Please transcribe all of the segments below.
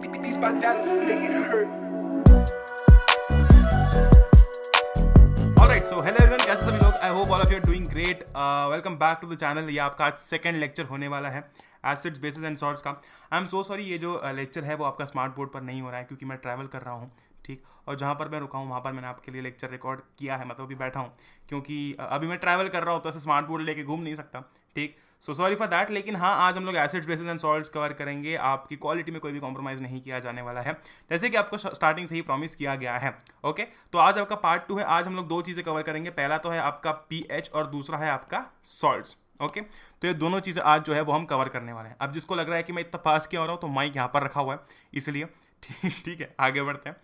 These my dollars make it hurt. Alright, so hello everyone, कैसे सभी लोग? I hope all of you are doing great. Welcome back to the channel. ये आपका आज second lecture होने वाला है एसिड्स बेसिस एंड सॉल्ट्स का। आई एम सो सॉरी, ये जो लेक्चर है वो आपका स्मार्ट बोर्ड पर नहीं हो रहा है क्योंकि मैं ट्रैवल कर रहा हूँ, ठीक। और जहाँ पर मैं रुका हूँ वहाँ पर मैंने आपके लिए लेक्चर रिकॉर्ड किया है, मतलब अभी बैठा हूँ क्योंकि अभी मैं ट्रैवल कर रहा हूँ तो ऐसे स्मार्ट बोर्ड लेके घूम नहीं सकता, ठीक। So sorry for that. लेकिन हाँ, आज हम लोग acids bases and salts cover करेंगे। आपकी क्वालिटी में कोई भी कॉम्प्रोमाइज़ नहीं किया जाने वाला है, जैसे कि आपको स्टार्टिंग से ही प्रॉमिस किया गया है। ओके, तो आज आपका पार्ट 2 है। आज हम लोग दो चीज़ें कवर करेंगे। पहला तो है आपका पीएच और दूसरा है आपका सॉल्ट्स। ओके, तो ये दोनों चीज़ें आज जो है वो हम कवर करने वाले हैं। अब जिसको लग रहा है कि मैं इतना पास क्यों हो रहा हूँ, तो माइक यहाँ पर रखा हुआ है इसलिए, ठीक है। आगे बढ़ते हैं।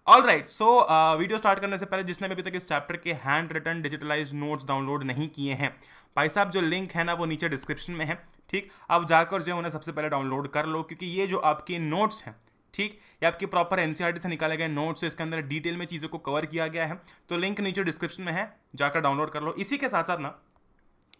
All right, so video start करने से पहले जिसने भी अभी तक इस चैप्टर के handwritten digitalised notes download नहीं किए हैं, भाई साहब जो लिंक है ना वो नीचे डिस्क्रिप्शन में है, ठीक। अब जाकर जो उन्हें सबसे पहले डाउनलोड कर लो, क्योंकि ये जो आपके नोट्स हैं, ठीक, ये आपके प्रॉपर एनसीईआरटी से निकाले गए नोट्स है। इसके अंदर डिटेल में चीज़ों को कवर किया गया है, तो लिंक नीचे डिस्क्रिप्शन में है, जाकर डाउनलोड कर लो। इसी के साथ साथ ना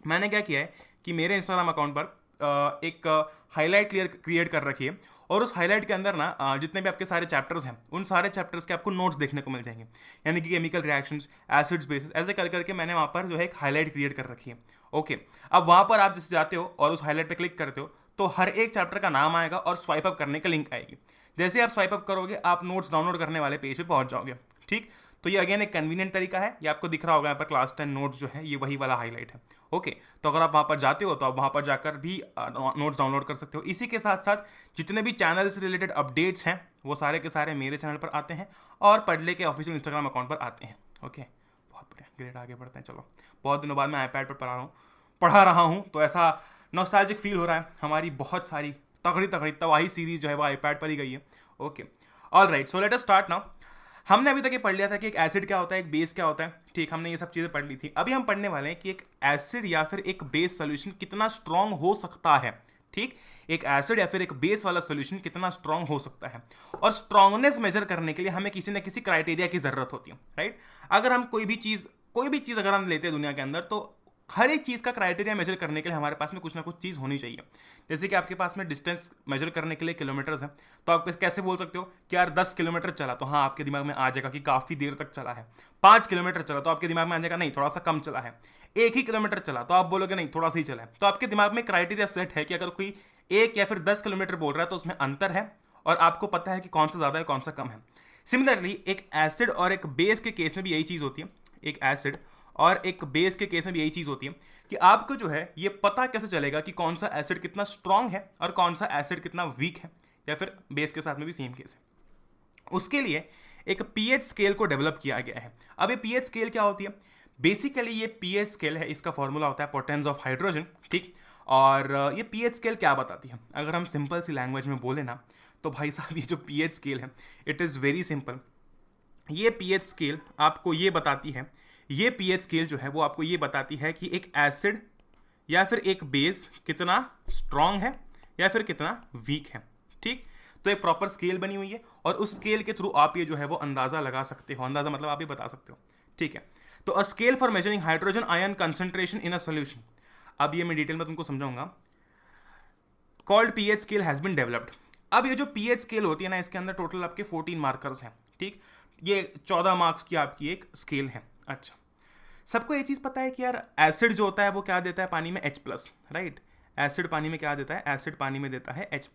मैंने क्या किया है कि मेरे इंस्टाग्राम अकाउंट पर एक हाईलाइट क्रिएट कर रखी है, और उस हाईलाइट के अंदर ना जितने भी आपके सारे चैप्टर्स हैं उन सारे चैप्टर्स के आपको नोट्स देखने को मिल जाएंगे, यानी कि केमिकल रिएक्शंस, एसिड्स बेसिस, ऐसे कर करके मैंने वहाँ पर जो है एक हाईलाइट क्रिएट कर रखी है। ओके, अब वहाँ पर आप जैसे जाते हो और उस हाईलाइट पर क्लिक करते हो तो हर एक चैप्टर का नाम आएगा और स्वाइप अप करने का लिंक आएगी। जैसे आप स्वाइप अप करोगे आप नोट्स डाउनलोड करने वाले पेज पे पहुंच जाओगे, ठीक। तो ये अगेन एक कन्वीनियंट तरीका है। ये आपको दिख रहा होगा यहाँ पर क्लास 10 नोट्स जो है ये वही वाला हाईलाइट है। ओके, तो अगर आप वहाँ पर जाते हो तो आप वहाँ पर जाकर भी नोट्स डाउनलोड कर सकते हो। इसी के साथ साथ जितने भी चैनल से रिलेटेड अपडेट्स हैं वो सारे के सारे मेरे चैनल पर आते हैं और पढ़ले के ऑफिशियल इंस्टाग्राम अकाउंट पर आते हैं। ओके, बहुत बढ़िया, ग्रेट। आगे बढ़ते हैं। चलो, बहुत दिनों बाद मैं आईपैड पर पढ़ा रहा हूँ तो ऐसा नॉस्टैल्जिक फील हो रहा है। हमारी बहुत सारी तगड़ी तबाही सीरीज जो है वो आईपैड पर ही गई है। Okay, all right, so let us start now. हमने अभी तक ये पढ़ लिया था कि एक एसिड क्या होता है, एक बेस क्या होता है, ठीक। हमने ये सब चीज़ें पढ़ ली थी। अभी हम पढ़ने वाले हैं कि एक एसिड या फिर एक बेस सोल्यूशन कितना स्ट्रांग हो सकता है, ठीक। एक एसिड या फिर एक बेस वाला सोल्यूशन कितना स्ट्रांग हो सकता है, और स्ट्रांगनेस मेजर करने के लिए हमें किसी न किसी क्राइटेरिया की ज़रूरत होती है, राइट। अगर हम कोई भी चीज़ अगर हम लेते हैं दुनिया के अंदर, तो हर एक चीज़ का क्राइटेरिया मेजर करने के लिए हमारे पास में कुछ ना कुछ चीज़ होनी चाहिए। जैसे कि आपके पास में डिस्टेंस मेजर करने के लिए किलोमीटर्स है, तो आप कैसे बोल सकते हो कि यार 10 किलोमीटर चला, तो हाँ आपके दिमाग में आ जाएगा कि काफ़ी देर तक चला है। 5 किलोमीटर चला तो आपके दिमाग में आ जाएगा नहीं थोड़ा सा कम चला है। 1 ही किलोमीटर चला तो आप बोलोगे नहीं थोड़ा सा ही चला है। तो आपके दिमाग में क्राइटेरिया सेट है कि अगर कोई 1 या फिर 10 किलोमीटर बोल रहा है तो उसमें अंतर है और आपको पता है कि कौन सा ज़्यादा है कौन सा कम है। सिमिलरली एक एसिड और एक बेस के केस में भी यही चीज़ होती है। एक एसिड और एक बेस के केस में भी यही चीज़ होती है कि आपको जो है ये पता कैसे चलेगा कि कौन सा एसिड कितना स्ट्रांग है और कौन सा एसिड कितना वीक है, या फिर बेस के साथ में भी सेम केस है। उसके लिए एक पीएच स्केल को डेवलप किया गया है। अब ये पीएच स्केल क्या होती है? बेसिकली ये पीएच स्केल है, इसका फॉर्मूला होता है पोटेंस ऑफ हाइड्रोजन, ठीक। और ये पीएच स्केल क्या बताती है? अगर हम सिंपल सी लैंग्वेज में बोले ना तो भाई साहब ये जो पीएच स्केल है इट इज़ वेरी सिंपल। ये पीएच स्केल आपको ये बताती है, ये पीएच स्केल जो है वो आपको ये बताती है कि एक एसिड या फिर एक बेस कितना स्ट्रांग है या फिर कितना वीक है, ठीक। तो एक प्रॉपर स्केल बनी हुई है और उस स्केल के थ्रू आप ये जो है वो अंदाज़ा लगा सकते हो। अंदाज़ा मतलब आप ये बता सकते हो, ठीक है। तो a scale for measuring hydrogen ion concentration in a solution, अब ये मैं डिटेल में तुमको समझाऊंगा, called pH scale has been developed. अब ये जो पीएच स्केल होती है ना, इसके अंदर टोटल आपके 14 मार्कर्स हैं, ठीक। ये 14 मार्क्स की आपकी एक स्केल है। अच्छा, सबको ये चीज़ पता है कि यार एसिड जो होता है वो क्या देता है पानी में H+, राइट। एसिड पानी में क्या देता है? एसिड पानी में देता है H+।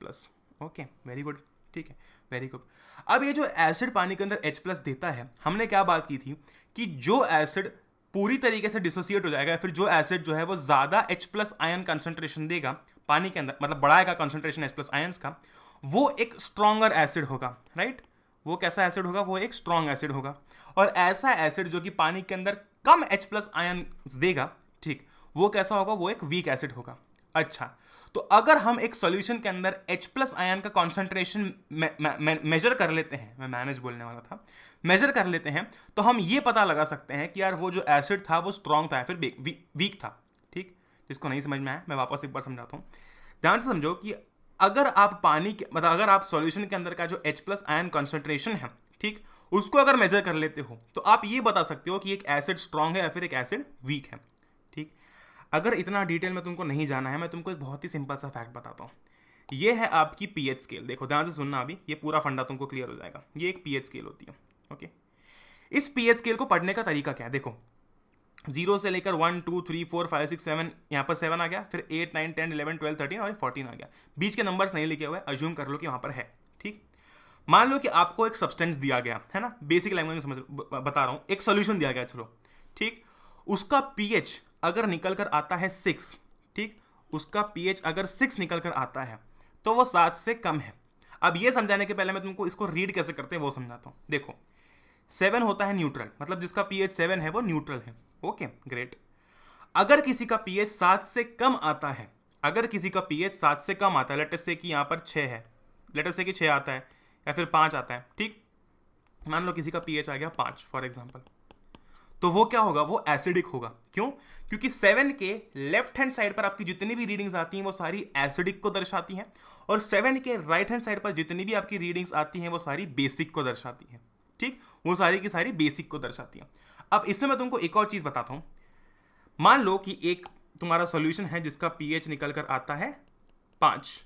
ओके, वेरी गुड, ठीक है, वेरी गुड। अब ये जो एसिड पानी के अंदर H+ देता है, हमने क्या बात की थी कि जो एसिड पूरी तरीके से डिसोसिएट हो जाएगा, फिर जो एसिड जो है वो ज़्यादा H+ आयन कंसंट्रेशन देगा पानी के अंदर, मतलब बढ़ाएगा कंसंट्रेशन H+ आयन्स का, वो एक स्ट्रॉन्गर एसिड होगा, राइट। वो कैसा एसिड होगा? वो एक स्ट्रॉन्ग एसिड होगा। और ऐसा एसिड जो कि पानी के अंदर कम H+ आयन देगा, ठीक, वो कैसा होगा? वो एक वीक एसिड होगा। अच्छा, तो अगर हम एक सॉल्यूशन के अंदर H+ आयन का कॉन्सेंट्रेशन मेजर कर लेते हैं, मैं मैनेज बोलने वाला था, मेजर कर लेते हैं, तो हम ये पता लगा सकते हैं कि यार वो जो एसिड था वो स्ट्रॉन्ग था या फिर वीक था, ठीक। जिसको नहीं समझ में आया मैं वापस एक बार समझाता हूँ, ध्यान से समझो कि अगर आप पानी के मतलब अगर आप सॉल्यूशन के अंदर का जो H+ आयन कॉन्सेंट्रेशन है, ठीक, उसको अगर मेजर कर लेते हो तो आप ये बता सकते हो कि एक एसिड स्ट्रांग है या फिर एक एसिड वीक है, ठीक। अगर इतना डिटेल में तुमको नहीं जाना है, मैं तुमको एक बहुत ही सिंपल सा फैक्ट बताता हूँ। ये है आपकी पीएच स्केल। देखो ध्यान से सुनना, अभी ये पूरा फंडा तुमको क्लियर हो जाएगा। ये एक पीएच स्केल होती है। ओके, इस पीएच स्केल को पढ़ने का तरीका क्या है? देखो 0 से लेकर 1 2 3 4 5 6 7, यहाँ पर 7 आ गया, फिर 8 9 10 11 12 13 और 14 आ गया। बीच के नंबर्स नहीं लिखे हुए, अज्यूम कर लो कि वहाँ पर है। ठीक, मान लो कि आपको एक सब्सटेंस दिया गया है ना, बेसिक लैंग्वेज में समझ बता रहा हूँ, एक सोल्यूशन दिया गया, चलो ठीक, उसका पीएच अगर निकल कर आता है 6, ठीक, उसका पीएच अगर 6 निकल कर आता है तो वो 7 से कम है। अब ये समझाने के पहले मैं तुमको इसको रीड कैसे करते हैं वो समझाता हूँ। देखो 7 होता है न्यूट्रल, मतलब जिसका पीएच 7 है वो न्यूट्रल है। Okay great. अगर किसी का पीएच 7 से कम आता है, अगर किसी का पीएच 7 से कम आता है, लेट अस से कि यहाँ पर 6 है, लेट अस से कि 6 आता है या फिर 5 आता है, ठीक, मान लो किसी का पीएच आ गया 5 फॉर एग्जांपल, तो वो क्या होगा? वो एसिडिक होगा। क्यों? क्योंकि 7 के लेफ्ट हैंड साइड पर आपकी जितनी भी रीडिंग्स आती हैं वो सारी एसिडिक को दर्शाती हैं, और 7 के राइट हैंड साइड पर जितनी भी आपकी रीडिंग्स आती हैं वो सारी बेसिक को दर्शाती हैं। ठीक, वो सारी की सारी बेसिक को दर्शाती हैं। अब इसमें मैं तुमको एक और चीज बताता हूं। मान लो कि एक तुम्हारा सॉल्यूशन है जिसका पीएच निकल कर आता है 5,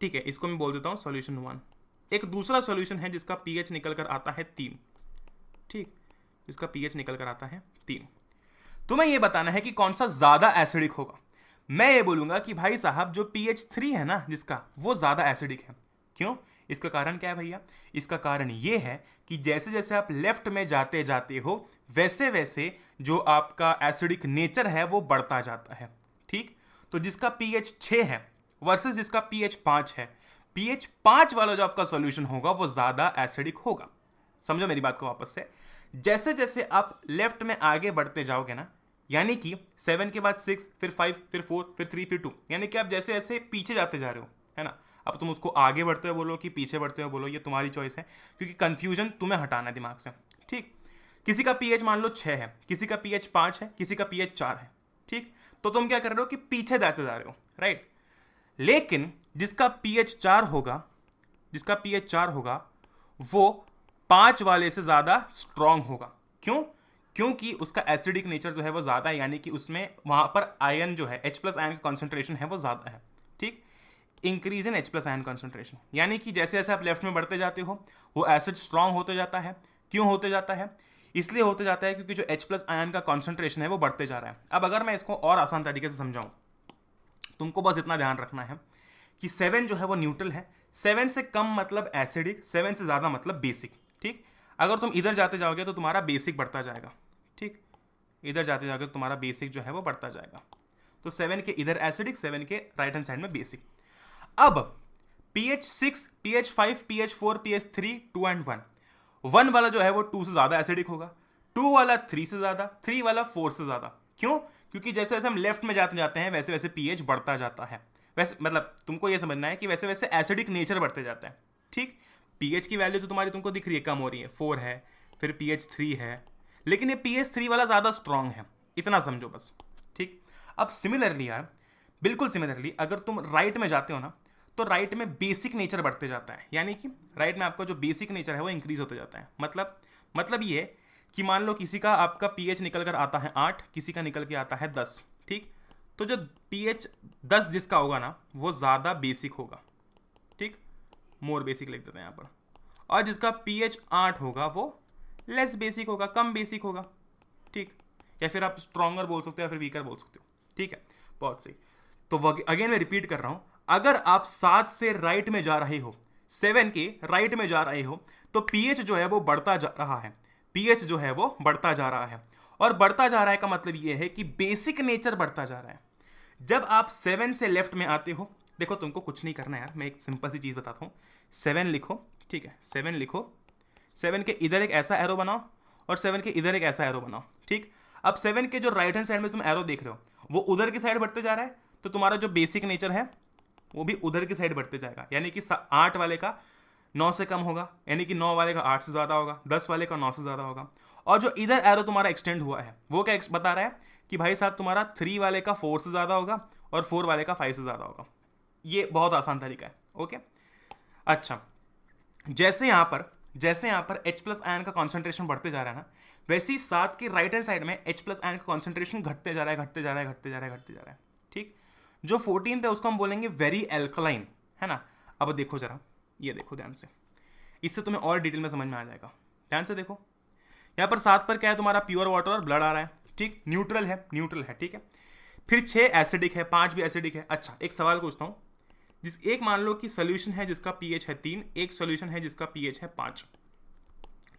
ठीक है, इसको मैं बोल देता हूं सॉल्यूशन 1। एक दूसरा सॉल्यूशन है जिसका पीएच निकल कर आता है 3, ठीक, जिसका पीएच निकल कर आता है 3। तुम्हें यह बताना है कि कौन सा ज्यादा एसिडिक होगा। मैं ये बोलूंगा कि भाई साहब जो पीएच 3 है ना जिसका, वो ज्यादा एसिडिक है। क्यों? इसका कारण क्या है भैया? इसका कारण ये है कि जैसे जैसे आप लेफ्ट में जाते जाते हो वैसे वैसे जो आपका एसिडिक नेचर है वो बढ़ता जाता है। ठीक, तो जिसका पीएच 6 है वर्सेस जिसका पीएच 5 है, पीएच 5 वाला जो आपका सॉल्यूशन होगा वो ज्यादा एसिडिक होगा। समझो मेरी बात को वापस से। जैसे जैसे आप लेफ्ट में आगे बढ़ते जाओगे ना, यानी कि 7 के बाद 6, फिर 5, फिर 4, फिर 3, फिर 2, यानी कि आप जैसे जैसे पीछे जाते जा रहे हो, है ना। अब तुम उसको आगे बढ़ते हुए बोलो कि पीछे बढ़ते हुए बोलो, ये तुम्हारी चॉइस है, क्योंकि कंफ्यूजन तुम्हें हटाना है दिमाग से। ठीक, किसी का पीएच मान लो 6 है, किसी का पीएच 5 है, किसी का पीएच 4 है, ठीक, तो तुम क्या कर रहे हो कि पीछे जाते जा रहे हो, राइट। लेकिन जिसका पीएच 4 होगा, जिसका पीएच 4 होगा वो 5 वाले से ज्यादा स्ट्रांग होगा। क्यों? क्योंकि उसका एसिडिक नेचर जो है वो ज्यादा है, यानी कि उसमें वहां पर आयन जो है H+ आयन का कॉन्सेंट्रेशन है वो ज्यादा है। ठीक, increase in H+ ion concentration, यानी कि जैसे जैसे आप लेफ्ट में बढ़ते जाते हो वो एसिड स्ट्रांग होते जाता है। क्यों होते जाता है? इसलिए होते जाता है क्योंकि जो H+ आयन का कॉन्सेंट्रेशन है वो बढ़ते जा रहा है। अब अगर मैं इसको और आसान तरीके से समझाऊं, तुमको बस इतना ध्यान रखना है कि 7 जो है वो न्यूट्रल है। 7 से कम मतलब एसिडिक, 7 से ज्यादा मतलब बेसिक। ठीक, अगर तुम इधर जाते जाओगे तो तुम्हारा बेसिक बढ़ता जाएगा। ठीक, इधर जाते जाओगे तो तुम्हारा बेसिक जो है वो बढ़ता जाएगा। तो 7 के इधर एसिडिक, 7 के राइट हैंड साइड में बेसिक। अब pH 6, pH 5, pH 4, pH 3, 2 and 1, 1 वाला जो है वो 2 से ज्यादा एसिडिक होगा, 2 वाला 3 से ज्यादा, 3 वाला 4 से ज्यादा। क्यों? क्योंकि जैसे जैसे हम लेफ्ट में जाते जाते हैं वैसे वैसे pH बढ़ता जाता है। वैसे मतलब तुमको ये समझना है कि वैसे वैसे एसिडिक नेचर बढ़ते जाता है। ठीक, pH की वैल्यू तो तुम्हारी तुमको दिख रही है, कम हो रही है, 4 है, फिर pH 3 है, लेकिन ये pH 3 वाला ज्यादा स्ट्रांग है, इतना समझो बस। ठीक, अब सिमिलरली यार, बिल्कुल सिमिलरली अगर तुम राइट में जाते हो ना तो राइट में बेसिक नेचर बढ़ते जाता है, यानी कि राइट में आपका जो बेसिक नेचर है वो इंक्रीज होते जाता है। मतलब ये कि मान लो किसी का आपका पीएच निकल कर आता है 8, किसी का निकल के आता है 10। ठीक, तो जो पीएच 10 जिसका होगा ना वो ज़्यादा बेसिक होगा। ठीक, मोर बेसिक लिख देते हैं यहाँ पर। और जिसका पीएच 8 होगा वो लेस बेसिक होगा, कम बेसिक होगा। ठीक, या फिर आप स्ट्रॉन्गर बोल सकते हो या फिर वीकर बोल सकते हो। ठीक है, बहुत सही। तो अगेन मैं रिपीट कर रहा हूं, अगर आप 7 से राइट में जा रहे हो, 7 के राइट में जा रहे हो, तो पीएच जो है वो बढ़ता जा रहा है। पीएच जो है वो बढ़ता जा रहा है, और बढ़ता जा रहा है का मतलब ये है कि बेसिक नेचर बढ़ता जा रहा है। जब आप 7 से लेफ्ट में आते हो, देखो तुमको कुछ नहीं करना यार, मैं एक सिंपल सी चीज बताता हूँ। 7 लिखो, ठीक है, 7 लिखो, 7 के इधर एक ऐसा एरो बनाओ और 7 के इधर एक ऐसा एरो बनाओ। ठीक, अब 7 के जो राइट हैंड साइड में तुम एरो देख रहे हो वो उधर की साइड बढ़ते जा रहा है, तो तुम्हारा जो बेसिक नेचर है वो भी उधर की साइड बढ़ते जाएगा। यानी कि 8 वाले का 9 से कम होगा, यानी कि 9 वाले का 8 से ज़्यादा होगा, 10 वाले का 9 से ज़्यादा होगा। और जो इधर एरो तुम्हारा एक्सटेंड हुआ है वो क्या बता रहा है कि भाई साहब तुम्हारा 3 वाले का 4 से ज़्यादा होगा और 4 वाले का 5 से ज़्यादा होगा। ये बहुत आसान तरीका है। ओके, अच्छा, जैसे यहाँ पर H+ आयन का कॉन्सेंट्रेशन बढ़ते जा रहा है ना, वैसे ही 7 के राइट हैंड साइड में H+ आयन का कॉन्सेंट्रेशन घटते जा रहा है। ठीक, जो 14 है उसको हम बोलेंगे वेरी एल्कलाइन। है ना। अब देखो जरा, ये देखो ध्यान से, इससे तुम्हें और डिटेल में समझ में आ जाएगा। ध्यान से देखो, यहाँ पर 7 पर क्या है तुम्हारा, प्योर वाटर और ब्लड आ रहा है, ठीक, न्यूट्रल है, ठीक है। फिर 6 एसिडिक है, 5 भी एसिडिक है। अच्छा, एक सवाल पूछता हूँ, एक मान लो कि सोल्यूशन है जिसका पीएच है 3, एक सोल्यूशन है जिसका पीएच है 5,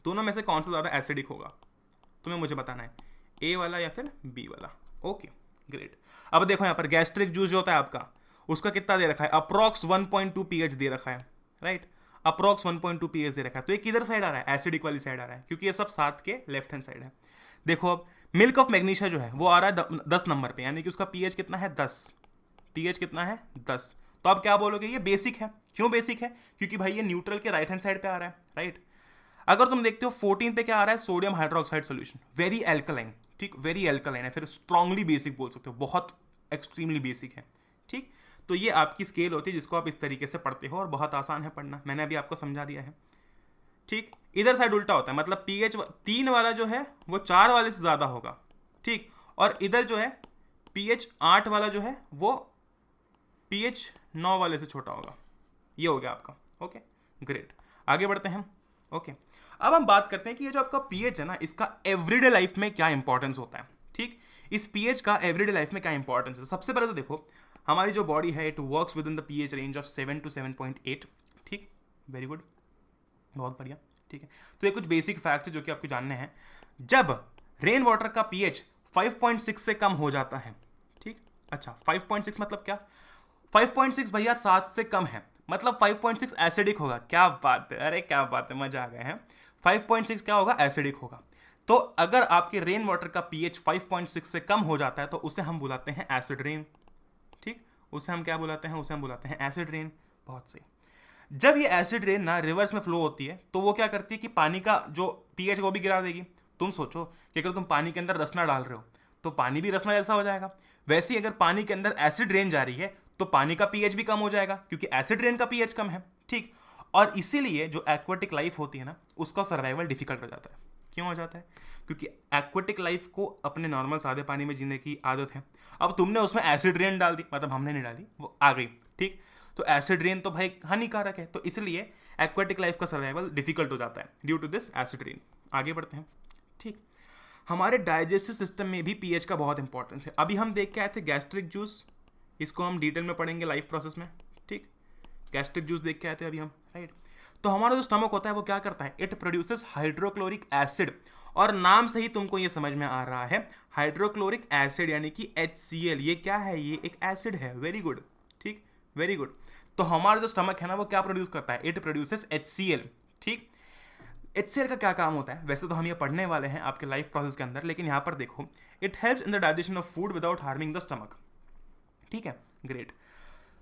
दोनों में से कौन सा ज़्यादा एसिडिक होगा, तुम्हें मुझे बताना है, ए वाला या फिर बी वाला। Okay great. अब देखो यहाँ पर गैस्ट्रिक जूस जो होता है आपका, उसका कितना दे रखा है, अप्रॉक्स 1.2 पीएच दे रखा है, राइट, अप्रॉक्स 1.2 पीएच दे रखा है। तो ये किधर साइड आ रहा है, एसिडिक वाली साइड आ रहा है, क्योंकि ये सब 7 के लेफ्ट हैंड साइड है। देखो अब मिल्क ऑफ मैग्नीशिया जो है वो आ रहा है 10 नंबर पे, यानी कि उसका पीएच कितना है, 10, पीएच कितना है, 10। तो आप क्या बोलोगे, ये बेसिक है। क्यों बेसिक है, क्योंकि भाई ये न्यूट्रल के राइट हैंड साइड पे आ रहा है, राइट। अगर तुम देखते हो 14 पे क्या आ रहा है, sodium hydroxide solution, very alkaline, ठीक, वेरी एल्कलाइन है, फिर स्ट्रांगली बेसिक बोल सकते हो, बहुत एक्सट्रीमली बेसिक है, ठीक। तो ये आपकी स्केल होती है जिसको आप इस तरीके से पढ़ते हो और बहुत आसान है पढ़ना, मैंने अभी आपको समझा दिया है, ठीक। इधर साइड उल्टा होता है, मतलब पीएच 3 वाला जो है वो 4 वाले से ज़्यादा होगा, ठीक, और इधर जो है पीएच 8 वाला जो है वो पीएच 9 वाले से छोटा होगा। ये हो गया आपका, ओके ग्रेट। आगे बढ़ते हैं, ओके। अब हम बात करते हैं कि ये जो आपका पीएच है ना, इसका एवरीडे लाइफ में क्या इंपॉर्टेंस होता है, ठीक। इस पीएच का एवरीडे लाइफ में क्या इंपॉर्टेंस है, सबसे पहले तो देखो हमारी जो बॉडी है it works with in the pH range of 7 to 7.8, ठीक, वेरी गुड, बहुत बढ़िया, ठीक है। तो ये कुछ बेसिक फैक्ट्स है जो कि आपको जानने हैं। जब रेन वाटर का पीएच 5.6 से कम हो जाता है, ठीक, अच्छा 5.6 मतलब क्या, 5.6 भैया 7 से कम है, मतलब 5.6 एसिडिक होगा। क्या बात है, अरे क्या बात है, मजा आ गया है। 5.6 क्या होगा, एसिडिक होगा। तो अगर आपके रेन वाटर का पीएच 5.6 से कम हो जाता है तो उसे हम बुलाते हैं एसिड रेन, ठीक, उसे हम क्या बुलाते हैं, उसे हम बुलाते हैं एसिड रेन। बहुत सही। जब ये एसिड रेन ना रिवर्स में फ्लो होती है तो वो क्या करती है कि पानी का जो पीएच है वो भी गिरा देगी। तुम सोचो कि अगर तुम पानी के अंदर रसना डाल रहे हो तो पानी भी रसना जैसा हो जाएगा, वैसे ही अगर पानी के अंदर एसिड रेन जा रही है तो पानी का पीएच भी कम हो जाएगा, क्योंकि एसिड रेन का पीएच कम है, ठीक। और इसीलिए जो एक्वेटिक लाइफ होती है ना, उसका सर्वाइवल डिफिकल्ट हो जाता है। क्यों हो जाता है, क्योंकि एक्वेटिक लाइफ को अपने नॉर्मल सादे पानी में जीने की आदत है। अब तुमने उसमें एसिड रेन डाल दी, मतलब हमने नहीं डाली, वो आ गई, ठीक। तो एसिड रेन तो भाई हानिकारक है, तो इसलिए एक्वेटिक लाइफ का सर्वाइवल डिफिकल्ट हो जाता है due to this acid rain. आगे बढ़ते हैं, ठीक। हमारे डाइजेस्टिव सिस्टम में भी पीएच का बहुत इंपॉर्टेंस है। अभी हम देख के आए थे गैस्ट्रिक जूस, इसको हम डिटेल में पढ़ेंगे लाइफ प्रोसेस में, ठीक। गैस्ट्रिक जूस देख के आए थे अभी हम, राइट। तो हमारा जो स्टमक होता है वो क्या करता है, इट प्रोड्यूसेस हाइड्रोक्लोरिक एसिड, और नाम से ही तुमको ये समझ में आ रहा है, हाइड्रोक्लोरिक एसिड यानी कि HCl। ये क्या है, ये एक एसिड है, वेरी गुड, ठीक, वेरी गुड। तो हमारा जो स्टमक है ना वो क्या प्रोड्यूस करता है, इट प्रोड्यूसेस HCl, ठीक। HCl का क्या काम होता है, वैसे तो हम ये पढ़ने वाले हैं आपके लाइफ प्रोसेस के अंदर, लेकिन यहाँ पर देखो, it helps in the digestion of food without harming the stomach, ठीक है, ग्रेट।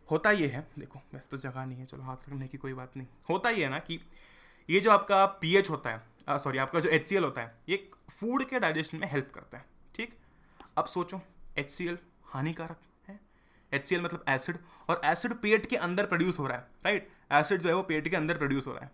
होता ये है, देखो वैसे तो जगह नहीं है, चलो हाथ रखने की कोई बात नहीं। होता ये है ना कि ये जो आपका पीएच होता है, सॉरी आपका जो HCl होता है, ये फूड के डाइजेशन में हेल्प करता है, ठीक। अब सोचो HCl हानिकारक है, HCl मतलब एसिड, और एसिड पेट के अंदर प्रोड्यूस हो रहा है, राइट। एसिड जो है वो पेट के अंदर प्रोड्यूस हो रहा है,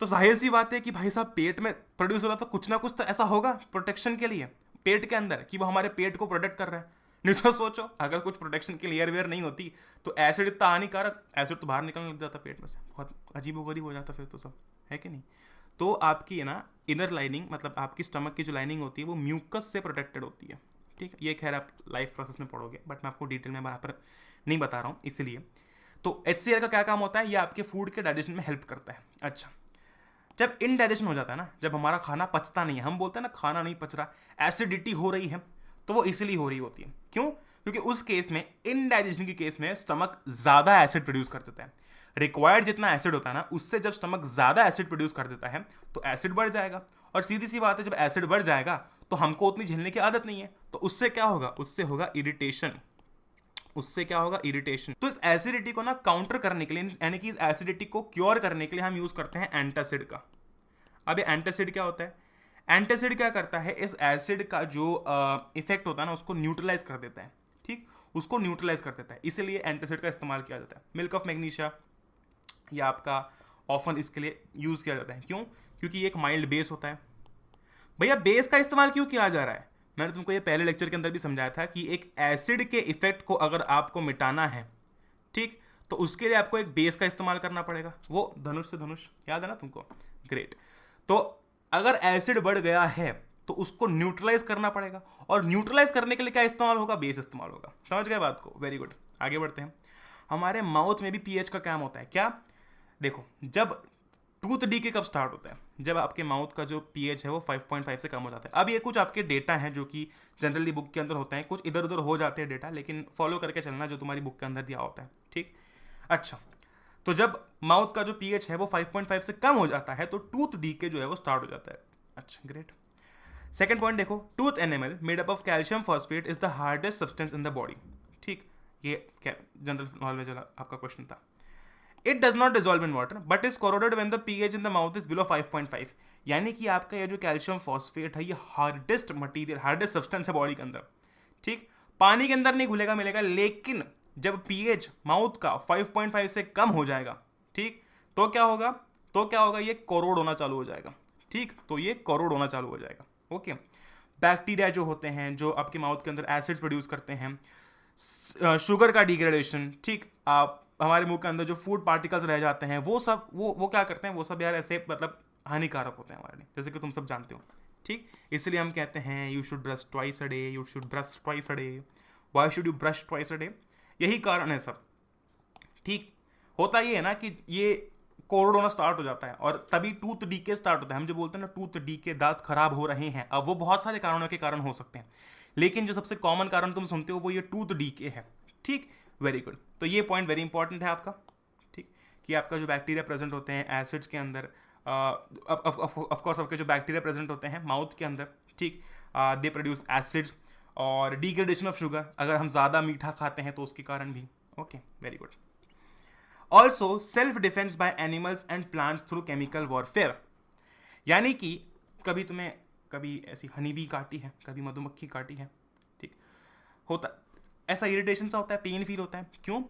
तो जाहिर सी बात है कि भाई साहब पेट में प्रोड्यूस हो रहा है तो कुछ ना कुछ तो ऐसा होगा प्रोटेक्शन के लिए पेट के अंदर, कि वो हमारे पेट को प्रोटेक्ट कर रहा है। नहीं तो सोचो अगर कुछ प्रोटेक्शन की लेयर वेयर नहीं होती तो एसिड इतना हानिकारक, एसिड तो बाहर निकलने लग जाता पेट में से, बहुत अजीबोगरीब हो जाता फिर तो सब, है कि नहीं। तो आपकी है ना इनर लाइनिंग, मतलब आपकी स्टमक की जो लाइनिंग होती है वो म्यूकस से प्रोटेक्टेड होती है, ठीक। ये खैर आप लाइफ प्रोसेस में पढ़ोगे, बट मैं आपको डिटेल में यहाँ पर नहीं बता रहा हूँ इसलिए। तो HCl का क्या काम होता है, ये आपके फूड के डाइजेशन में हेल्प करता है। अच्छा, जब इनडाइजेशन हो जाता है ना, जब हमारा खाना पचता नहीं है, हम बोलते हैं ना खाना नहीं पच रहा, एसिडिटी हो रही है, तो वो इसलिए हो रही होती है। क्यों, क्योंकि उस केस में, इनडाइजेशन के केस में स्टमक ज़्यादा एसिड प्रोड्यूस कर देता है। रिक्वायर्ड जितना एसिड होता है ना, उससे जब स्टमक ज़्यादा एसिड प्रोड्यूस कर देता है तो एसिड बढ़ जाएगा, और सीधी सी बात है जब एसिड बढ़ जाएगा तो हमको उतनी झेलने की आदत नहीं है, तो उससे क्या होगा, उससे होगा इरिटेशन, उससे क्या होगा, इरिटेशन। तो इस एसिडिटी को ना काउंटर करने के लिए, यानी कि इस एसिडिटी को क्योर करने के लिए हम यूज करते हैं एंटासिड का। अब ये एंटासिड क्या होता है, एंटासिड क्या करता है, इस एसिड का जो इफेक्ट होता है ना उसको न्यूट्रलाइज कर देता है, ठीक, उसको न्यूट्रलाइज कर देता है, इसीलिए एंटासिड का इस्तेमाल किया जाता है। मिल्क ऑफ मैग्नीशिया या आपका ऑफन इसके लिए यूज किया जाता है। क्यों, क्योंकि ये एक माइल्ड बेस होता है। भैया बेस का इस्तेमाल क्यों किया जा रहा है, मैंने तुमको ये पहले लेक्चर के अंदर भी समझाया था कि एक एसिड के इफेक्ट को अगर आपको मिटाना है, ठीक, तो उसके लिए आपको एक बेस का इस्तेमाल करना पड़ेगा, वो धनुष से धनुष, याद है ना तुमको? ग्रेट। तो अगर एसिड बढ़ गया है तो उसको न्यूट्रलाइज करना पड़ेगा, और न्यूट्रलाइज करने के लिए क्या इस्तेमाल होगा? बेस इस्तेमाल होगा। समझ गए बात को? Very good. आगे बढ़ते हैं। हमारे माउथ में भी पीएच का काम होता है। क्या? देखो, जब टूथ डीके कब स्टार्ट होता है? जब आपके माउथ का जो पीएच है वो 5.5 से कम हो जाता है। अब ये कुछ आपके डेटा हैं जो कि जनरली बुक के अंदर होते हैं, कुछ इधर उधर हो जाते हैं डेटा, लेकिन फॉलो करके चलना जो तुम्हारी बुक के अंदर दिया होता है, ठीक? अच्छा, तो जब माउथ का जो पीएच है वो 5.5 से कम हो जाता है तो टूथ डीके जो है वो स्टार्ट हो जाता है। अच्छा, ग्रेट। सेकेंड पॉइंट देखो, tooth animal made up of calcium phosphate is the hardest substance in the body. ठीक, ये क्या जनरल नॉलेज वाला आपका क्वेश्चन था। It does not dissolve in water but is corroded when the pH in the mouth is below 5.5। यानी कि आपका ये जो कैल्शियम फॉस्फेट है ये हार्डेस्ट मटीरियल, हार्डेस्ट सब्सटेंस है बॉडी के अंदर। ठीक, पानी के अंदर नहीं घुलेगा मिलेगा, लेकिन जब पीएच माउथ का 5.5 से कम हो जाएगा, ठीक, तो क्या होगा? ये कोरोड होना चालू हो जाएगा। ठीक, तो ये कोरोड होना चालू हो जाएगा। ओके। बैक्टीरिया जो होते हैं जो आपके माउथ के अंदर एसिड्स प्रोड्यूस करते हैं, शुगर का डिग्रेडेशन, ठीक, आप हमारे मुंह के अंदर जो फूड पार्टिकल्स रह जाते हैं वो सब वो क्या करते हैं? वो सब यार ऐसे मतलब हानिकारक होते हैं हमारे लिए, जैसे कि तुम सब जानते हो। ठीक, इसलिए हम कहते हैं you should brush twice a day, you should brush twice a day. Why should you brush twice a day? यही कारण है सब। ठीक, होता ये है ना कि ये कोरोड होना स्टार्ट हो जाता है और तभी टूथ डीके स्टार्ट होता है। हम जो बोलते हैं ना टूथ डीके, दांत खराब हो रहे हैं, अब वो बहुत सारे कारणों के कारण हो सकते हैं, लेकिन जो सबसे कॉमन कारण तुम सुनते हो वो ये टूथ डीके है। ठीक, वेरी गुड। तो ये पॉइंट वेरी इंपॉर्टेंट है आपका, ठीक, कि आपका जो बैक्टीरिया प्रेजेंट होते हैं एसिड्स के अंदर, ऑफकोर्स आपके जो बैक्टीरिया प्रेजेंट होते हैं माउथ के अंदर, ठीक, दे प्रोड्यूस एसिड्स और डिग्रेडेशन ऑफ शुगर, अगर हम ज़्यादा मीठा खाते हैं तो उसके कारण भी। Okay, very good. Also self defence by animals and plants through chemical warfare. यानी कि कभी ऐसी हनी बी काटी है, कभी मधुमक्खी काटी है, ठीक, होता ऐसा इरिटेशन सा होता है, पेन फील होता है। क्यों?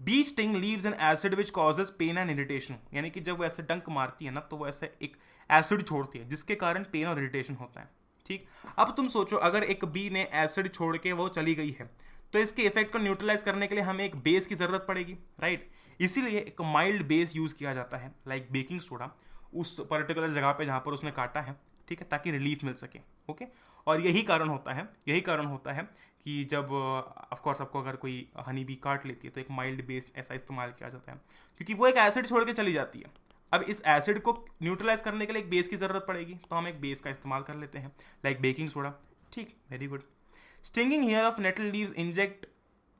Bee sting leaves an acid which causes pain and irritation. यानी कि जब वो ऐसे डंक मारती है ना तो वो ऐसे एक एसिड छोड़ती है जिसके कारण पेन और इरिटेशन होता है। ठीक, अब तुम सोचो अगर एक बी ने एसिड छोड़ के वो चली गई है तो इसके इफेक्ट को न्यूट्रलाइज करने के लिए हमें एक बेस की जरूरत पड़ेगी, राइट? इसीलिए एक माइल्ड बेस यूज किया जाता है, लाइक बेकिंग सोडा, उस पर्टिकुलर जगह पे जहाँ पर उसने काटा है, ठीक है, ताकि रिलीफ मिल सके। ओके, और यही कारण होता है कि जब ऑफकोर्स आपको अगर कोई हनी बी काट लेती है तो एक माइल्ड बेस ऐसा इस्तेमाल किया जाता है, क्योंकि वो एक एसिड छोड़ के चली जाती है। अब इस एसिड को न्यूट्रलाइज करने के लिए एक बेस की जरूरत पड़ेगी, तो हम एक बेस का इस्तेमाल कर लेते हैं, लाइक बेकिंग सोडा। ठीक, very good. Stinging hair of nettle leaves inject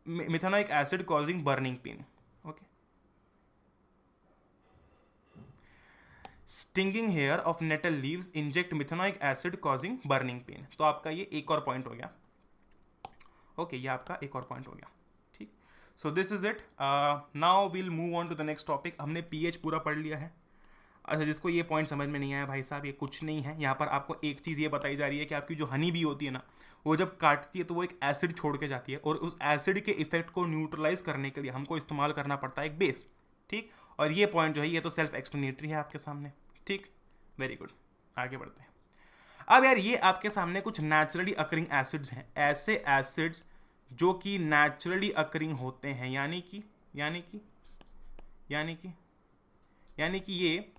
methanoic acid causing burning pain. Okay, stinging hair of nettle leaves inject methanoic acid causing burning pain. तो आपका ये एक और पॉइंट हो गया। ओके, ये आपका एक और पॉइंट हो गया। ठीक, so this is it. Now will move on to the next topic. हमने पीएच पूरा पढ़ लिया है। अच्छा, जिसको ये पॉइंट समझ में नहीं आया भाई साहब, ये कुछ नहीं है। यहाँ पर आपको एक चीज़ ये बताई जा रही है कि आपकी जो हनी बी होती है ना, वो जब काटती है तो वो एक एसिड छोड़ के जाती है, और उस एसिड के इफेक्ट को न्यूट्रलाइज करने के लिए हमको इस्तेमाल करना पड़ता है एक बेस। ठीक, और ये पॉइंट जो है ये तो सेल्फ एक्सप्लेनेटरी है आपके सामने। ठीक, वेरी गुड। आगे बढ़ते हैं। अब यार ये आपके सामने कुछ नेचुरली अकरिंग एसिड्स हैं, ऐसे एसिड्स जो कि नेचुरली अकरिंग होते हैं, यानी कि ये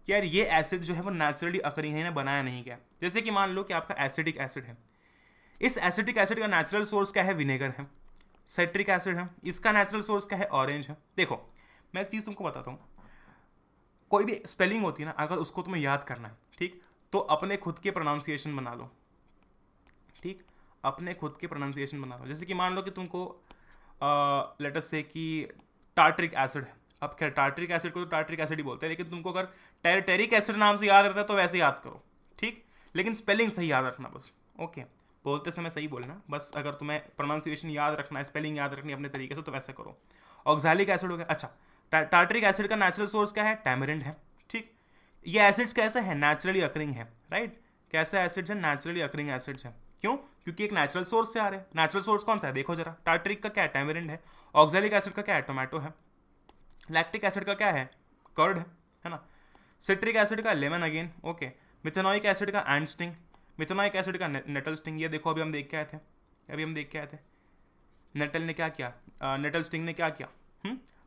यार ये एसिड जो है वो नेचुरली अकरिंग है, इन्हें बनाया नहीं गया। जैसे कि मान लो कि आपका एसिडिक एसिड है, इस एसिडिक एसिड का नेचुरल सोर्स क्या है? विनेगर है। साइट्रिक एसिड है, इसका नेचुरल सोर्स क्या है? ऑरेंज है। देखो, मैं एक चीज़ तुमको बताता हूँ, कोई भी स्पेलिंग होती है ना, अगर उसको तुम्हें याद करना है, ठीक, तो अपने खुद के प्रोनाउंसिएशन बना लो। ठीक, अपने खुद के प्रोनाउंसिएशन बना लो। जैसे कि मान लो कि तुमको लेट अस से कि टार्ट्रिक एसिड है। अब खैर टार्ट्रिक एसिड को तो टार्ट्रिक एसिड ही बोलते हैं, लेकिन तुमको अगर टेरिक एसिड नाम से याद रहता है तो वैसे याद करो। ठीक, लेकिन स्पेलिंग सही याद रखना बस। ओके, बोलते समय सही बोलना बस। अगर तुम्हें प्रोनाउंसिएशन याद रखना है, स्पेलिंग याद रखनी है अपने तरीके से, तो वैसे करो। ऑक्सैलिक एसिड हो गया। अच्छा, टार्ट्रिक एसिड का नेचुरल सोर्स क्या है? टैमरिंड है। ठीक, ये एसिड्स कैसे हैं? नेचुरली अकरिंग है, राइट? कैसे एसिड्स हैं? नेचुरली अकरिंग एसिड्स हैं। क्यों? क्योंकि एक नेचुरल सोर्स से आ रहे हैं। नेचुरल सोर्स कौन सा है? देखो जरा, टार्ट्रिक का क्या है? टैमरिंड है। ऑक्सैलिक एसिड का क्या है? टोमेटो है। लैक्टिक एसिड का क्या है? कर्ड है ना। सिट्रिक एसिड का lemon again. Okay, methanoic acid का एंड स्टिंग, मिथेनोइक एसिड का नेटल स्टिंग। ये देखो अभी हम देख के आए थे, नेटल ने क्या किया? नेटल स्टिंग ने क्या किया?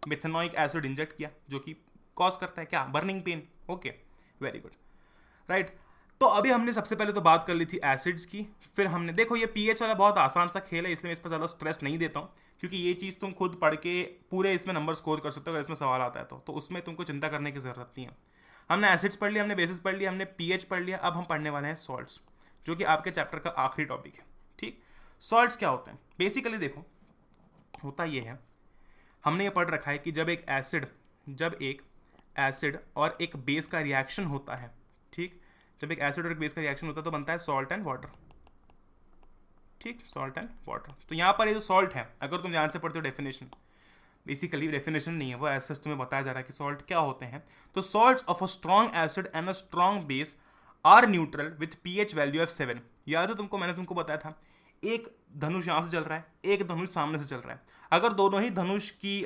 मिथेनॉइक एसिड इंजेक्ट किया, जो कि कॉज करता है क्या, burning pain. Okay, very good, right. तो अभी हमने सबसे पहले तो बात कर ली थी एसिड्स की, फिर हमने देखो ये पीएच वाला बहुत आसान सा खेल है, इसलिए मैं इस पर ज़्यादा स्ट्रेस नहीं देता हूँ, क्योंकि ये चीज़ तुम खुद पढ़ के पूरे इसमें नंबर स्कोर कर सकते हो अगर इसमें सवाल आता है तो उसमें तुमको चिंता करने की ज़रूरत नहीं है। हमने एसिड्स पढ़ लिया, हमने बेसिस पढ़ लिया, हमने पीएच पढ़ लिया, अब हम पढ़ने वाले हैं सॉल्ट्स, जो कि आपके चैप्टर का आखिरी टॉपिक है। ठीक, सॉल्ट्स क्या होते हैं बेसिकली, देखो होता ये है, हमने ये पढ़ रखा है कि जब एक एसिड और एक बेस का रिएक्शन होता है, ठीक, जब एक एसिड और एक बेस का रिएक्शन होता है तो बनता है सॉल्ट एंड वाटर। ठीक, सॉल्ट एंड वाटर। तो यहाँ पर ये जो सॉल्ट है, अगर तुम ध्यान से पढ़ते हो डेफिनेशन, बेसिकली डेफिनेशन नहीं है वो, ऐसे तुम्हें बताया जा रहा है कि सॉल्ट क्या होते हैं। तो salts of a strong acid and a strong base are neutral with pH value of 7। याद है तुमको, मैंने तुमको बताया था एक धनुष यहाँ से चल रहा है, एक धनुष सामने से चल रहा है, अगर दोनों ही धनुष की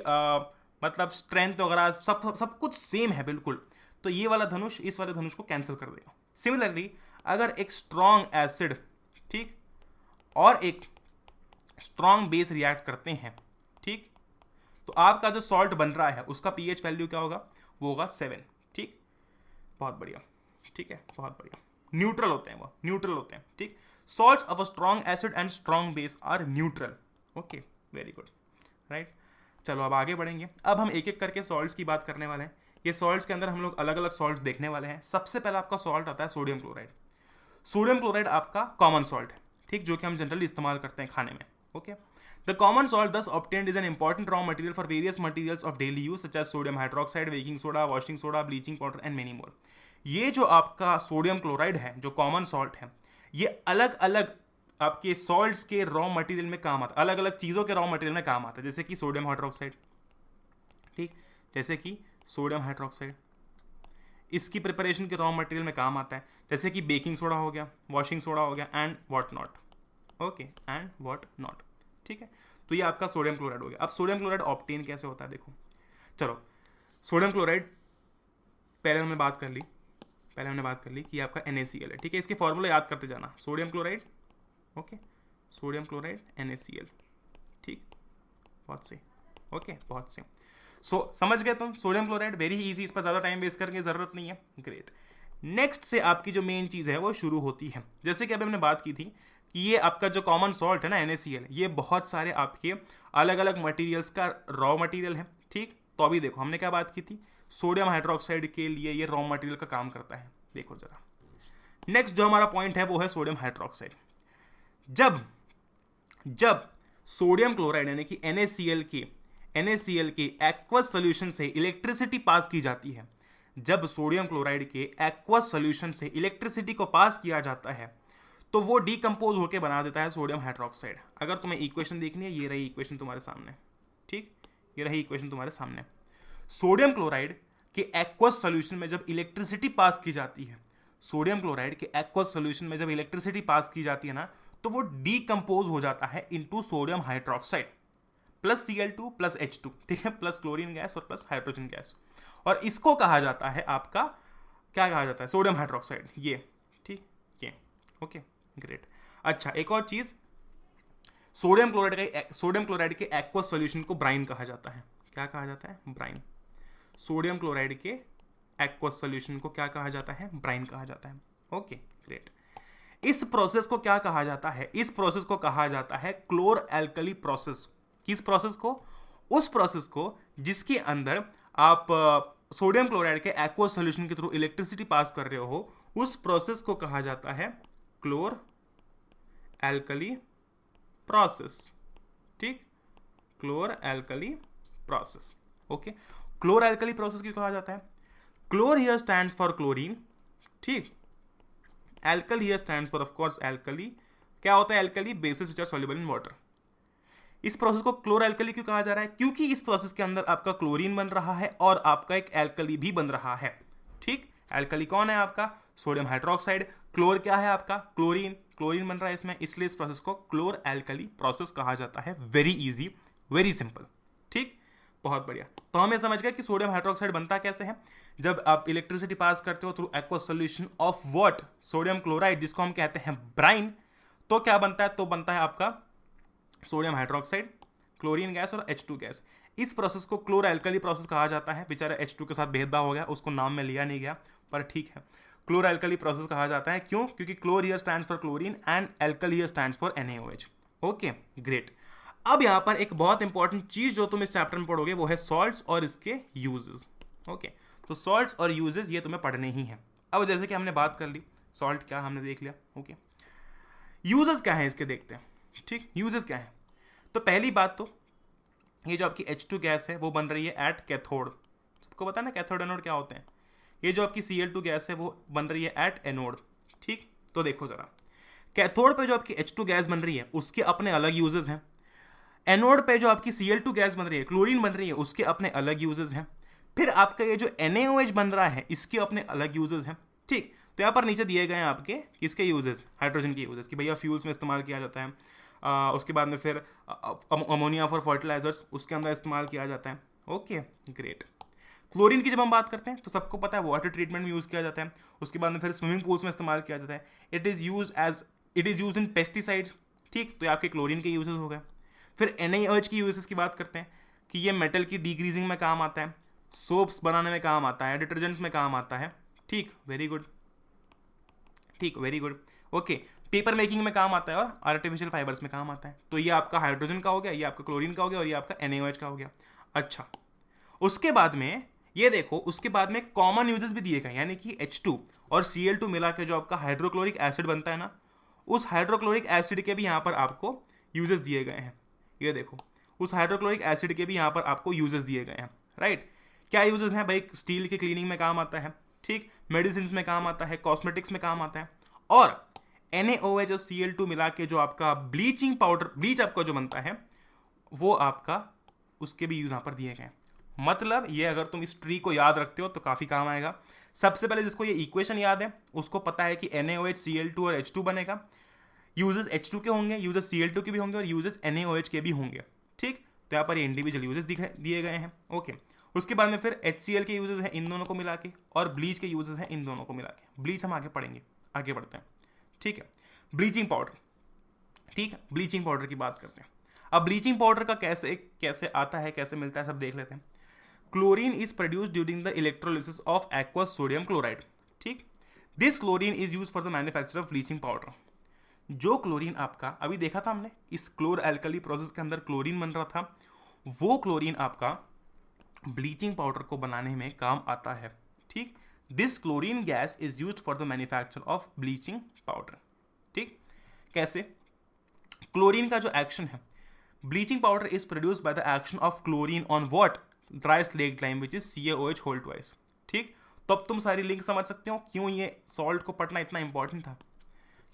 मतलब स्ट्रेंथ वगैरह सब कुछ सेम है बिल्कुल, तो ये वाला धनुष इस वाले धनुष को कैंसिल कर देगा। सिमिलरली अगर एक स्ट्रॉन्ग एसिड, ठीक, और एक स्ट्रॉन्ग बेस रिएक्ट करते हैं, ठीक, तो आपका जो सॉल्ट बन रहा है उसका पीएच वैल्यू क्या होगा, वो होगा 7। ठीक, बहुत बढ़िया, ठीक है, बहुत बढ़िया, न्यूट्रल होते हैं वो, न्यूट्रल होते हैं। ठीक, salts of a strong acid and strong base are neutral. Okay, very good, right. चलो अब आगे बढ़ेंगे, अब हम एक एक करके सॉल्ट्स की बात करने वाले हैं। ये सॉल्ट्स के अंदर हम लोग अलग अलग सॉल्ट्स देखने वाले हैं। सबसे पहला आपका सॉल्ट आता है सोडियम क्लोराइड। सोडियम क्लोराइड आपका कॉमन सॉल्ट है, ठीक, जो कि हम जनरली इस्तेमाल करते हैं खाने में। Okay, the common salt thus obtained is an important raw material for various materials of daily use such as sodium hydroxide, baking soda, washing soda, bleaching powder and many more. ये जो आपका sodium chloride है, जो common salt है, ये अलग अलग आपके सॉल्ट्स के रॉ मटेरियल में काम आता है, अलग अलग चीज़ों के रॉ मटेरियल में काम आता है, जैसे कि सोडियम हाइड्रोक्साइड, ठीक, जैसे कि सोडियम हाइड्रोक्साइड इसकी प्रिपरेशन के रॉ मटेरियल में काम आता है, जैसे कि बेकिंग सोडा हो गया, वॉशिंग सोडा हो गया, and what not. Okay, and what not, ठीक है। तो ये आपका सोडियम क्लोराइड हो गया। अब सोडियम क्लोराइड ऑब्टेन कैसे होता है, देखो, चलो सोडियम क्लोराइड पहले हमने बात कर ली कि आपका NaCl है, ठीक है। इसके फॉर्मूला याद करते जाना, sodium chloride, okay, sodium chloride NaCl, ठीक, बहुत सही, ओके, बहुत सही। समझ गए तुम, सोडियम क्लोराइड वेरी इजी, इस पर ज़्यादा टाइम वेस्ट करने की ज़रूरत नहीं है। ग्रेट, नेक्स्ट से आपकी जो मेन चीज़ है वो शुरू होती है। जैसे कि अभी हमने बात की थी कि ये आपका जो कॉमन सॉल्ट है ना NaCl, ये बहुत सारे आपके अलग अलग मटेरियल्स का रॉ मटेरियल है, ठीक। तो अभी देखो हमने क्या बात की थी, सोडियम हाइड्रोक्साइड के लिए ये रॉ मटेरियल का काम करता है। देखो जरा, नेक्स्ट जो हमारा पॉइंट है वो है सोडियम हाइड्रोक्साइड। जब सोडियम क्लोराइड यानी कि NaCl के एक्वस सोल्यूशन से इलेक्ट्रिसिटी पास की जाती है, जब सोडियम क्लोराइड के एक्वस सोल्यूशन से इलेक्ट्रिसिटी को पास किया जाता है तो वो डीकंपोज होकर बना देता है सोडियम हाइड्रोक्साइड। अगर तुम्हें इक्वेशन देखनी है, ये रही इक्वेशन तुम्हारे सामने, ठीक, ये रही इक्वेशन तुम्हारे सामने। सोडियम क्लोराइड के एक्वस सोल्यूशन में जब इलेक्ट्रिसिटी पास की जाती है, सोडियम क्लोराइड के एक्वस सोल्यूशन में जब इलेक्ट्रिसिटी पास की जाती है ना, तो वो डीकंपोज हो जाता है into sodium hydroxide plus Cl2 plus H2, ठीक है, प्लस क्लोरीन गैस और प्लस हाइड्रोजन गैस, और इसको कहा जाता है आपका, क्या कहा जाता है, सोडियम हाइड्रोक्साइड, ये, ठीक, ये, ओके, ग्रेट। अच्छा, एक और चीज, सोडियम क्लोराइड के एक्वस सॉल्यूशन को ब्राइन कहा जाता है। क्या कहा जाता है, ब्राइन। सोडियम क्लोराइड के एक्वस सॉल्यूशन को क्या कहा जाता है, ब्राइन कहा जाता है। Okay, great. इस प्रोसेस को क्या कहा जाता है, इस प्रोसेस को कहा जाता है क्लोर एल्कली प्रोसेस। किस प्रोसेस को, उस प्रोसेस को जिसके अंदर आप सोडियम क्लोराइड के एक्वस सॉल्यूशन के थ्रू इलेक्ट्रिसिटी पास कर रहे हो, उस प्रोसेस को कहा जाता है क्लोर एल्कली प्रोसेस, ठीक, chlor alkali process. Okay, chlor alkali process क्यों कहा जाता है, chlor here stands for chlorine, ठीक, alkali here stands for of course alkali. क्या होता है alkali, bases which are soluble in water. इस प्रोसेस को क्लोर एल्कली क्यों कहा जा रहा है, क्योंकि इस प्रोसेस के अंदर आपका क्लोरीन बन रहा है और आपका एक एल्कली भी बन रहा है, ठीक। एल्कली कौन है आपका, सोडियम हाइड्रोक्साइड, क्लोर क्या है आपका, क्लोरीन बन रहा है इसमें, इसलिए इस प्रोसेस को क्लोर एल्कली प्रोसेस कहा जाता है। वेरी इजी, वेरी सिंपल, ठीक, बहुत बढ़िया। तो हमें समझ गया कि सोडियम हाइड्रोक्साइड बनता कैसे है, जब आप इलेक्ट्रिसिटी पास करते हो through aqueous solution of what, sodium chloride, जिसको हम कहते हैं ब्राइन, तो क्या बनता है, तो बनता है आपका सोडियम हाइड्रोक्साइड, क्लोरीन गैस और H2 गैस। इस प्रोसेस को क्लोर एल्कली प्रोसेस कहा जाता है। बेचारा H2 के साथ भेदभाव हो गया, उसको नाम में लिया नहीं गया, पर ठीक है, क्लोर एल्कली प्रोसेस कहा जाता है। क्यों? क्योंकि chlor here stands for chlorine and alkali here stands for NaOH। Okay, great. अब यहाँ पर एक बहुत इंपॉर्टेंट चीज जो तुम इस चैप्टर में पढ़ोगे वो है सॉल्ट्स और इसके यूजेस। ओके, तो सॉल्ट्स और यूजेस ये तुम्हें पढ़ने ही है। अब जैसे कि हमने बात कर ली सॉल्ट क्या, हमने देख लिया। ओके, यूजेस क्या है इसके देखते हैं। ठीक, यूजेस क्या है? तो पहली बात तो ये जो आपकी H2 गैस है वो बन रही है एट कैथोड। सबको पता है ना कैथोड एनोड क्या होते हैं। ये जो आपकी Cl2 गैस है वो बन रही है एट एनोड। ठीक, तो देखो जरा, कैथोड पे जो आपकी H2 गैस बन रही है उसके अपने अलग यूजेस हैं। एनोड पे जो आपकी Cl2 गैस बन रही है, क्लोरीन बन रही है, उसके अपने अलग यूजेस हैं। फिर आपका ये जो NaOH बन रहा है इसके अपने अलग यूजेस हैं। ठीक, तो यहाँ पर नीचे दिए गए हैं आपके किसके यूजेस, हाइड्रोजन के यूजेस, कि भैया फ्यूल्स में इस्तेमाल किया जाता है। उसके बाद में फिर अमोनिया फॉर फर्टिलाइजर्स उसके अंदर इस्तेमाल किया जाता है। Okay, great. क्लोरीन की जब हम बात करते हैं तो सबको पता है वाटर ट्रीटमेंट में यूज़ किया जाता है। उसके बाद में फिर स्विमिंग पूल्स में इस्तेमाल किया जाता है। It is use in pesticides. ठीक, तो ये आपके क्लोरीन के यूजेस हो गए। फिर NaOH की यूजेस की बात करते हैं कि ये मेटल की डीग्रीजिंग में काम आता है, सोप्स बनाने में काम आता है, डिटर्जेंट्स में काम आता है। ठीक, वेरी गुड। ठीक, very good. Okay, paper making में काम आता है और आर्टिफिशियल फाइबर्स में काम आता है। तो ये आपका हाइड्रोजन का हो गया, ये आपका क्लोरीन का हो गया और ये आपका NaOH का हो गया। अच्छा, उसके बाद में ये देखो, उसके बाद में कॉमन यूजेस भी दिए गए, यानी कि H2 और Cl2 मिला के जो आपका हाइड्रोक्लोरिक एसिड बनता है ना, उस हाइड्रोक्लोरिक एसिड के भी यहाँ पर आपको यूजेस दिए गए हैं। ये देखो, उस हाइड्रोक्लोरिक एसिड के भी यहाँ पर आपको यूजेस दिए गए हैं। राइट, क्या यूजेस हैं भाई? स्टील के क्लीनिंग में काम आता है। ठीक, मेडिसिन में काम आता है, कॉस्मेटिक्स में काम आता है। और NaOH और Cl2 मिला के जो आपका ब्लीचिंग पाउडर, ब्लीच आपका जो बनता है वो आपका, उसके भी यूज यहाँ पर दिए गए हैं। मतलब ये अगर तुम इस ट्री को याद रखते हो तो काफ़ी काम आएगा। सबसे पहले जिसको ये इक्वेशन याद है उसको पता है कि NaOH Cl2 और H2 बनेगा। यूजेस H2 के होंगे, यूजेस Cl2 के भी होंगे और यूजेस NaOH के भी होंगे। ठीक, तो यहाँ पर ये इंडिविजुअल यूजेस दिए गए हैं। ओके, उसके बाद में फिर HCl के यूजेस हैं इन दोनों को मिला के, और ब्लीच के यूजेस हैं इन दोनों को मिला के। ब्लीच हम आगे पढ़ेंगे, आगे बढ़ते हैं। ठीक है, ब्लीचिंग पाउडर। ठीक है, ब्लीचिंग पाउडर की बात करते हैं। अब ब्लीचिंग पाउडर का कैसे आता है, कैसे मिलता है, सब देख लेते हैं। Chlorine is produced during the electrolysis of aqueous sodium chloride. ठीक, this chlorine is use for the manufacture of bleaching powder. जो क्लोरीन आपका अभी देखा था हमने, इस क्लोर एल्कली प्रोसेस के अंदर क्लोरीन बन रहा था, वो क्लोरीन आपका ब्लीचिंग पाउडर को बनाने में काम आता है। ठीक, this chlorine gas is used for the manufacture of bleaching powder. ठीक, कैसे? क्लोरीन का जो एक्शन है, bleaching powder is produced by the action of chlorine on what? Dry slaked lime which is CaOH whole twice. ठीक, तो अब तुम सारी लिंक समझ सकते हो क्यों ये सॉल्ट को पढ़ना इतना इंपॉर्टेंट था,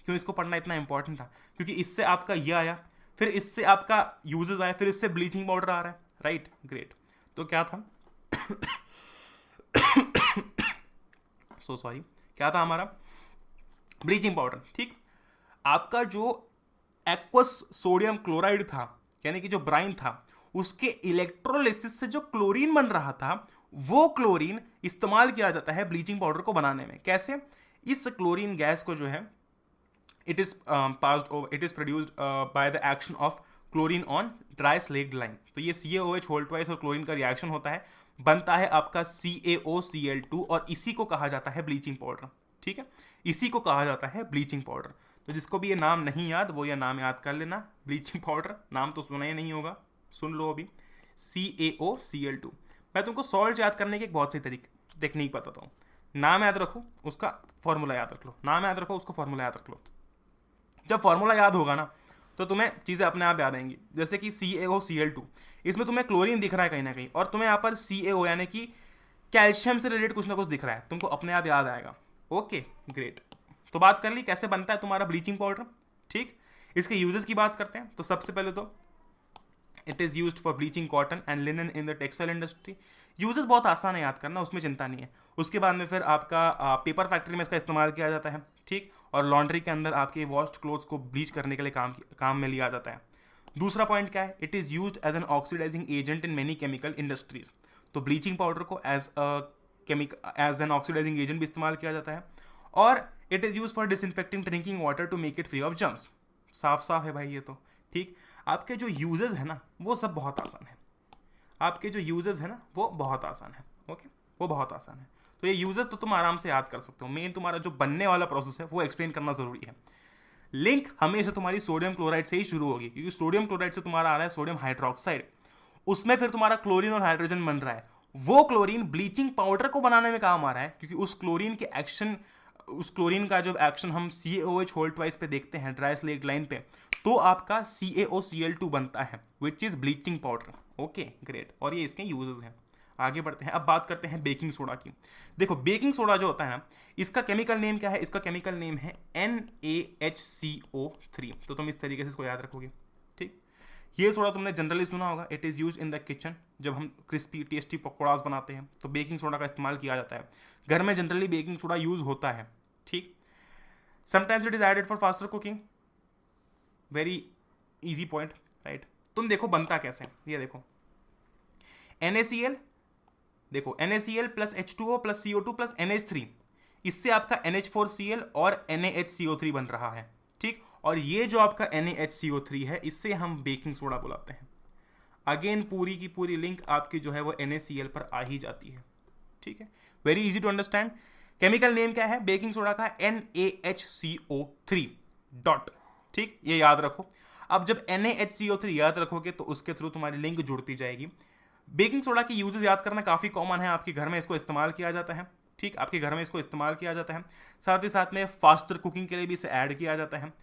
क्यों इसको पढ़ना इतना इंपॉर्टेंट था। क्योंकि इससे आपका ये आया, फिर इससे आपका यूजेस आया, फिर इससे ब्लीचिंग पाउडर आ रहा है। Right, great. तो क्या था सो सॉरी, क्या था हमारा? Bleaching powder. ठीक, आपका जो एक्वस सोडियम क्लोराइड था, यानी कि जो ब्राइन था, उसके इलेक्ट्रोलिसिस से जो क्लोरीन बन रहा था, वो क्लोरीन इस्तेमाल किया जाता है ब्लीचिंग पाउडर को बनाने में। कैसे? इस क्लोरीन गैस को जो है it is produced by the action of chlorine on dry slaked lime. तो ये CaOH होल ट्वाइस और क्लोरीन का रिएक्शन होता है, बनता है आपका CaOCl2 और इसी को कहा जाता है ब्लीचिंग पाउडर। ठीक है, इसी को कहा जाता है ब्लीचिंग पाउडर। तो जिसको भी ये नाम नहीं याद वो ये नाम याद कर लेना, ब्लीचिंग पाउडर। नाम तो सुना ही नहीं होगा, सुन लो अभी, CaOCl2। मैं तुमको सॉल्ट याद करने की एक बहुत सी टेक्निक बताता हूँ। नाम याद रखो, उसका फॉर्मूला याद रख लो, नाम याद रखो, उसको फॉर्मूला याद रख लो। जब फॉर्मूला याद होगा ना तो तुम्हें चीज़ें अपने आप याद आएंगी। जैसे कि CaOCl2, इसमें तुम्हें क्लोरीन दिख रहा है कहीं ना कहीं, और तुम्हें यहाँ पर CaO यानी कि कैल्शियम से रिलेटेड कुछ ना कुछ दिख रहा है, तुमको अपने आप याद आएगा। Okay, great. तो बात कर ली कैसे बनता है तुम्हारा ब्लीचिंग पाउडर। ठीक, इसके यूजेस की बात करते हैं। तो सबसे पहले तो it is used for bleaching cotton and linen in the textile industry. Uses बहुत आसान है याद करना, उसमें चिंता नहीं है। उसके बाद में फिर आपका पेपर फैक्ट्री में इसका इस्तेमाल किया जाता है। ठीक, और लॉन्ड्री के अंदर आपके वॉश्ड क्लोथ्स को ब्लीच करने के लिए काम में लिया जाता है। दूसरा पॉइंट क्या है? It is used as an oxidising agent in many chemical industries. तो ब्लीचिंग पाउडर को एज एन ऑक्सीडाइजिंग एजेंट भी इस्तेमाल किया जाता है। और it is use for disinfecting drinking water to make it free of germs. साफ साफ है भाई ये तो। ठीक, आपके जो यूजेस है ना वो सब बहुत आसान है। आपके जो यूजेस है ना वो बहुत आसान है। ओके, वो बहुत आसान है। तो ये यूजेस तो तुम आराम से याद कर सकते हो, मेन तुम्हारा जो बनने वाला प्रोसेस है वो एक्सप्लेन करना जरूरी है। लिंक हमेशा तुम्हारी सोडियम क्लोराइड से ही शुरू होगी, क्योंकि सोडियम क्लोराइड से तुम्हारा आ रहा है सोडियम हाइड्रोक्साइड, उसमें फिर तुम्हारा क्लोरीन और हाइड्रोजन बन रहा है। वो क्लोरीन ब्लीचिंग पाउडर को बनाने में काम आ रहा है, क्योंकि उस क्लोरीन का जो एक्शन हम CaOH होल ट्वाइस पे देखते हैं ड्राई स्लेट लाइन पे, तो आपका CaOCl2 बनता है which is bleaching powder. Okay great, और ये इसके यूजेस हैं। आगे बढ़ते हैं, अब बात करते हैं बेकिंग सोडा की। देखो बेकिंग सोडा जो होता है ना, इसका केमिकल नेम क्या है? इसका केमिकल नेम है NaHCO3। तो तुम इस तरीके से इसको याद रखोगे। ठीक, ये सोडा तुमने जनरली सुना होगा, it is use in the kitchen. जब हम क्रिस्पी टेस्टी पकौड़ास बनाते हैं तो बेकिंग सोडा का इस्तेमाल किया जाता है। घर में जनरली बेकिंग सोडा यूज होता है। ठीक, sometimes it is added for faster cooking. Very easy point, right. तुम देखो बनता कैसे, ये देखो NaCl, देखो NaCl plus H2O plus CO2 plus NH3, इससे आपका NH4Cl और NaHCO3 बन रहा है। ठीक, और ये जो आपका NaHCO3 है इससे हम बेकिंग सोडा बुलाते हैं। अगेन पूरी की पूरी लिंक आपकी जो है वो NaCl पर आ ही जाती है। ठीक है, very easy to understand. Chemical name क्या है बेकिंग सोडा का? NaHCO3 dot. ठीक, ये याद रखो। अब जब NaHCO3 याद रखोगे तो उसके थ्रू तुम्हारी लिंक जुड़ती जाएगी। बेकिंग सोडा की यूजेस याद करना काफ़ी कॉमन है, आपके घर में इसको इस्तेमाल किया जाता है। ठीक, आपके घर में इसको इस्तेमाल किया जाता है, साथ ही साथ में फास्टर कुकिंग के लिए भी इसे ऐड किया जाता है।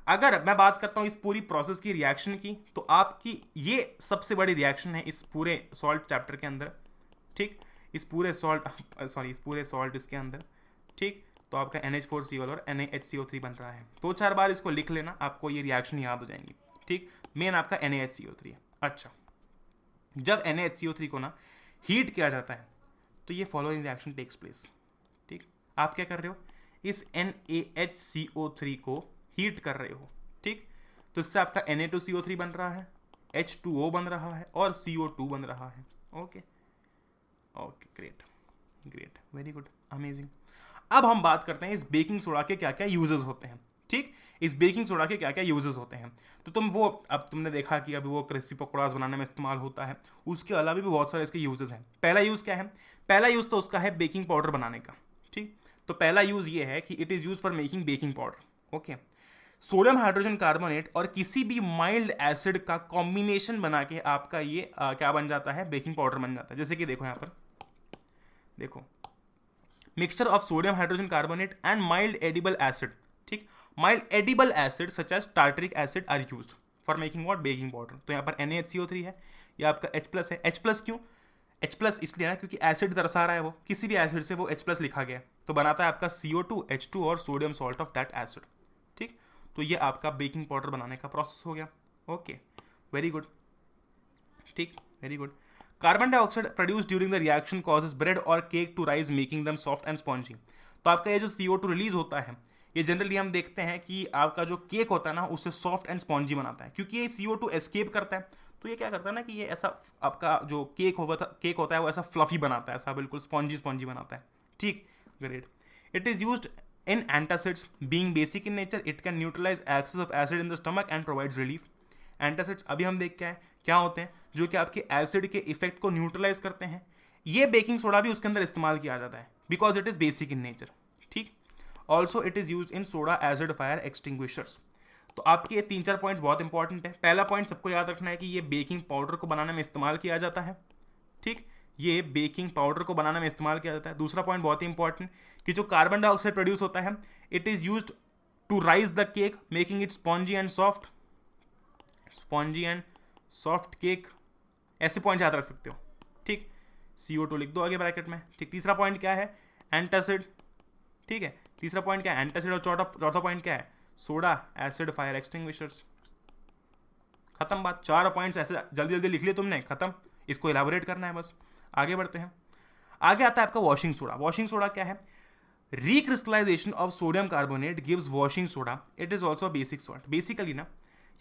अगर मैं बात करता हूँ इस पूरी प्रोसेस की रिएक्शन की, तो आपकी ये सबसे बड़ी रिएक्शन है इस पूरे सॉल्ट चैप्टर के अंदर। ठीक, इस पूरे सॉल्ट इसके अंदर। ठीक, तो आपका NH4Cl और NaHCO3 बन रहा है। 2-4 बार इसको लिख लेना, आपको ये रिएक्शन याद हो जाएंगी। ठीक, मेन आपका NaHCO3 है। अच्छा, जब NaHCO3 को ना हीट किया जाता है तो ये फॉलोइंग रिएक्शन टेक्स प्लेस। ठीक, आप क्या कर रहे हो? इस NaHCO3 को हीट कर रहे हो। ठीक, तो इससे आपका Na2CO3 बन रहा है, H2O बन रहा है और CO2 बन रहा है। Okay okay, great great, very good, amazing. अब हम बात करते हैं इस बेकिंग सोडा के क्या क्या यूजेस होते हैं। ठीक, इस बेकिंग सोडा के क्या क्या यूजेस होते हैं, तो अब तुमने देखा कि अभी वो क्रिस्पी पकौड़ास बनाने में इस्तेमाल होता है, उसके अलावा भी बहुत सारे इसके यूजेस हैं। पहला यूज़ क्या है? पहला यूज़ तो उसका है बेकिंग पाउडर बनाने का। ठीक, तो पहला यूज़ ये है कि it is use for making baking powder. Okay, sodium hydrogen carbonate और किसी भी माइल्ड एसिड का कॉम्बिनेशन बना के आपका ये क्या बन जाता है? बेकिंग पाउडर बन जाता है। जैसे कि देखो यहाँ पर, देखो mixture of sodium hydrogen carbonate and mild edible acid. ठीक, mild edible acid such as tartaric acid are used for making what? Baking powder. तो यहाँ पर NaHCO3 है, ये आपका H+ है। H+ क्यों? H+ इसलिए ना क्योंकि एसिड दर्शा रहा है, वो किसी भी एसिड से वो H+ लिखा गया है, तो बनाता है आपका CO2, H2 और sodium salt of that acid. ठीक, तो ये आपका बेकिंग पाउडर बनाने का प्रोसेस हो गया। Okay, very good. ठीक, very good. Carbon dioxide produce during the reaction causes bread और cake to rise making them soft and spongy. तो आपका ये जो CO2 रिलीज होता है, ये जनरली हम देखते हैं कि आपका जो केक होता है ना उससे सॉफ्ट एंड स्पॉन्जी बनाता है, क्योंकि ये CO2 एस्केप करता है। तो ये क्या करता है ना कि ये ऐसा आपका जो केक होता है वो ऐसा फ्लफी बनाता है, ऐसा बिल्कुल स्पॉन्जी बनाता है। ठीक, great. It is used in antacids being basic in nature, it can neutralise excess of acid in the stomach and provides relief. Antacids अभी हम देख क्या होते हैं, जो कि आपके एसिड के इफेक्ट को न्यूट्रलाइज करते हैं। ये बेकिंग सोडा भी उसके अंदर इस्तेमाल किया जाता है because it is basic in nature. ठीक, also it is use in soda acid fire extinguishers. तो आपके ये 3-4 पॉइंट्स बहुत इंपॉर्टेंट है। पहला पॉइंट सबको याद रखना है कि ये बेकिंग पाउडर को बनाने में इस्तेमाल किया जाता है। ठीक, ये बेकिंग पाउडर को बनाने में इस्तेमाल किया जाता है। दूसरा पॉइंट बहुत ही इंपॉर्टेंट कि जो कार्बन डाइऑक्साइड प्रोड्यूस होता है, it is used to rise the cake making it spongy and soft cake. ऐसे पॉइंट याद रख सकते हो। ठीक, CO2 लिख दो आगे ब्रैकेट में। ठीक, तीसरा पॉइंट क्या है? एंटासिड। ठीक है, तीसरा पॉइंट क्या है? एंटासिड। और चौथा पॉइंट क्या है? Soda acid fire extinguishers. खत्म बात। 4 पॉइंट्स ऐसे जल्दी जल्दी लिख लिए तुमने, खत्म। इसको इलाबोरेट करना है बस। आगे बढ़ते हैं। आगे आता है आपका वॉशिंग सोडा। वॉशिंग सोडा क्या है? Recrystallisation of sodium carbonate gives washing soda. It is also basic salt. Basically ना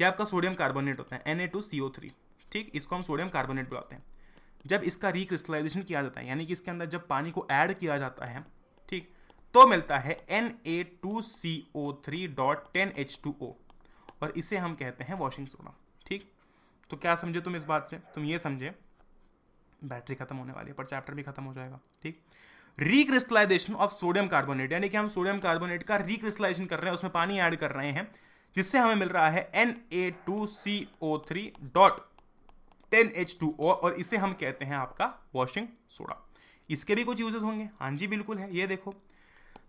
ये आपका सोडियम कार्बोनेट होता है, Na2CO3। ठीक, इसको हम सोडियम कार्बोनेट बुलाते हैं। जब इसका रिक्रिस्टलाइजेशन किया जाता है, यानी कि इसके अंदर जब पानी को ऐड किया जाता है, ठीक, तो मिलता है Na2CO3.10H2O और इसे हम कहते हैं वॉशिंग सोडा। ठीक, तो क्या समझे तुम इस बात से? तुम ये समझे बैटरी खत्म होने वाली है पर चैप्टर भी खत्म हो जाएगा, ठीक। रिक्रिस्टलाइजेशन ऑफ सोडियम कार्बोनेट, यानी कि हम सोडियम कार्बोनेट का रिक्रिस्टलाइजेशन कर रहे हैं, उसमें पानी ऐड कर रहे हैं, जिससे हमें मिल रहा है Na2CO3.10H2O, और इसे हम कहते हैं आपका वॉशिंग सोडा। इसके भी कुछ यूजेस होंगे, हाँ जी बिल्कुल है। ये देखो,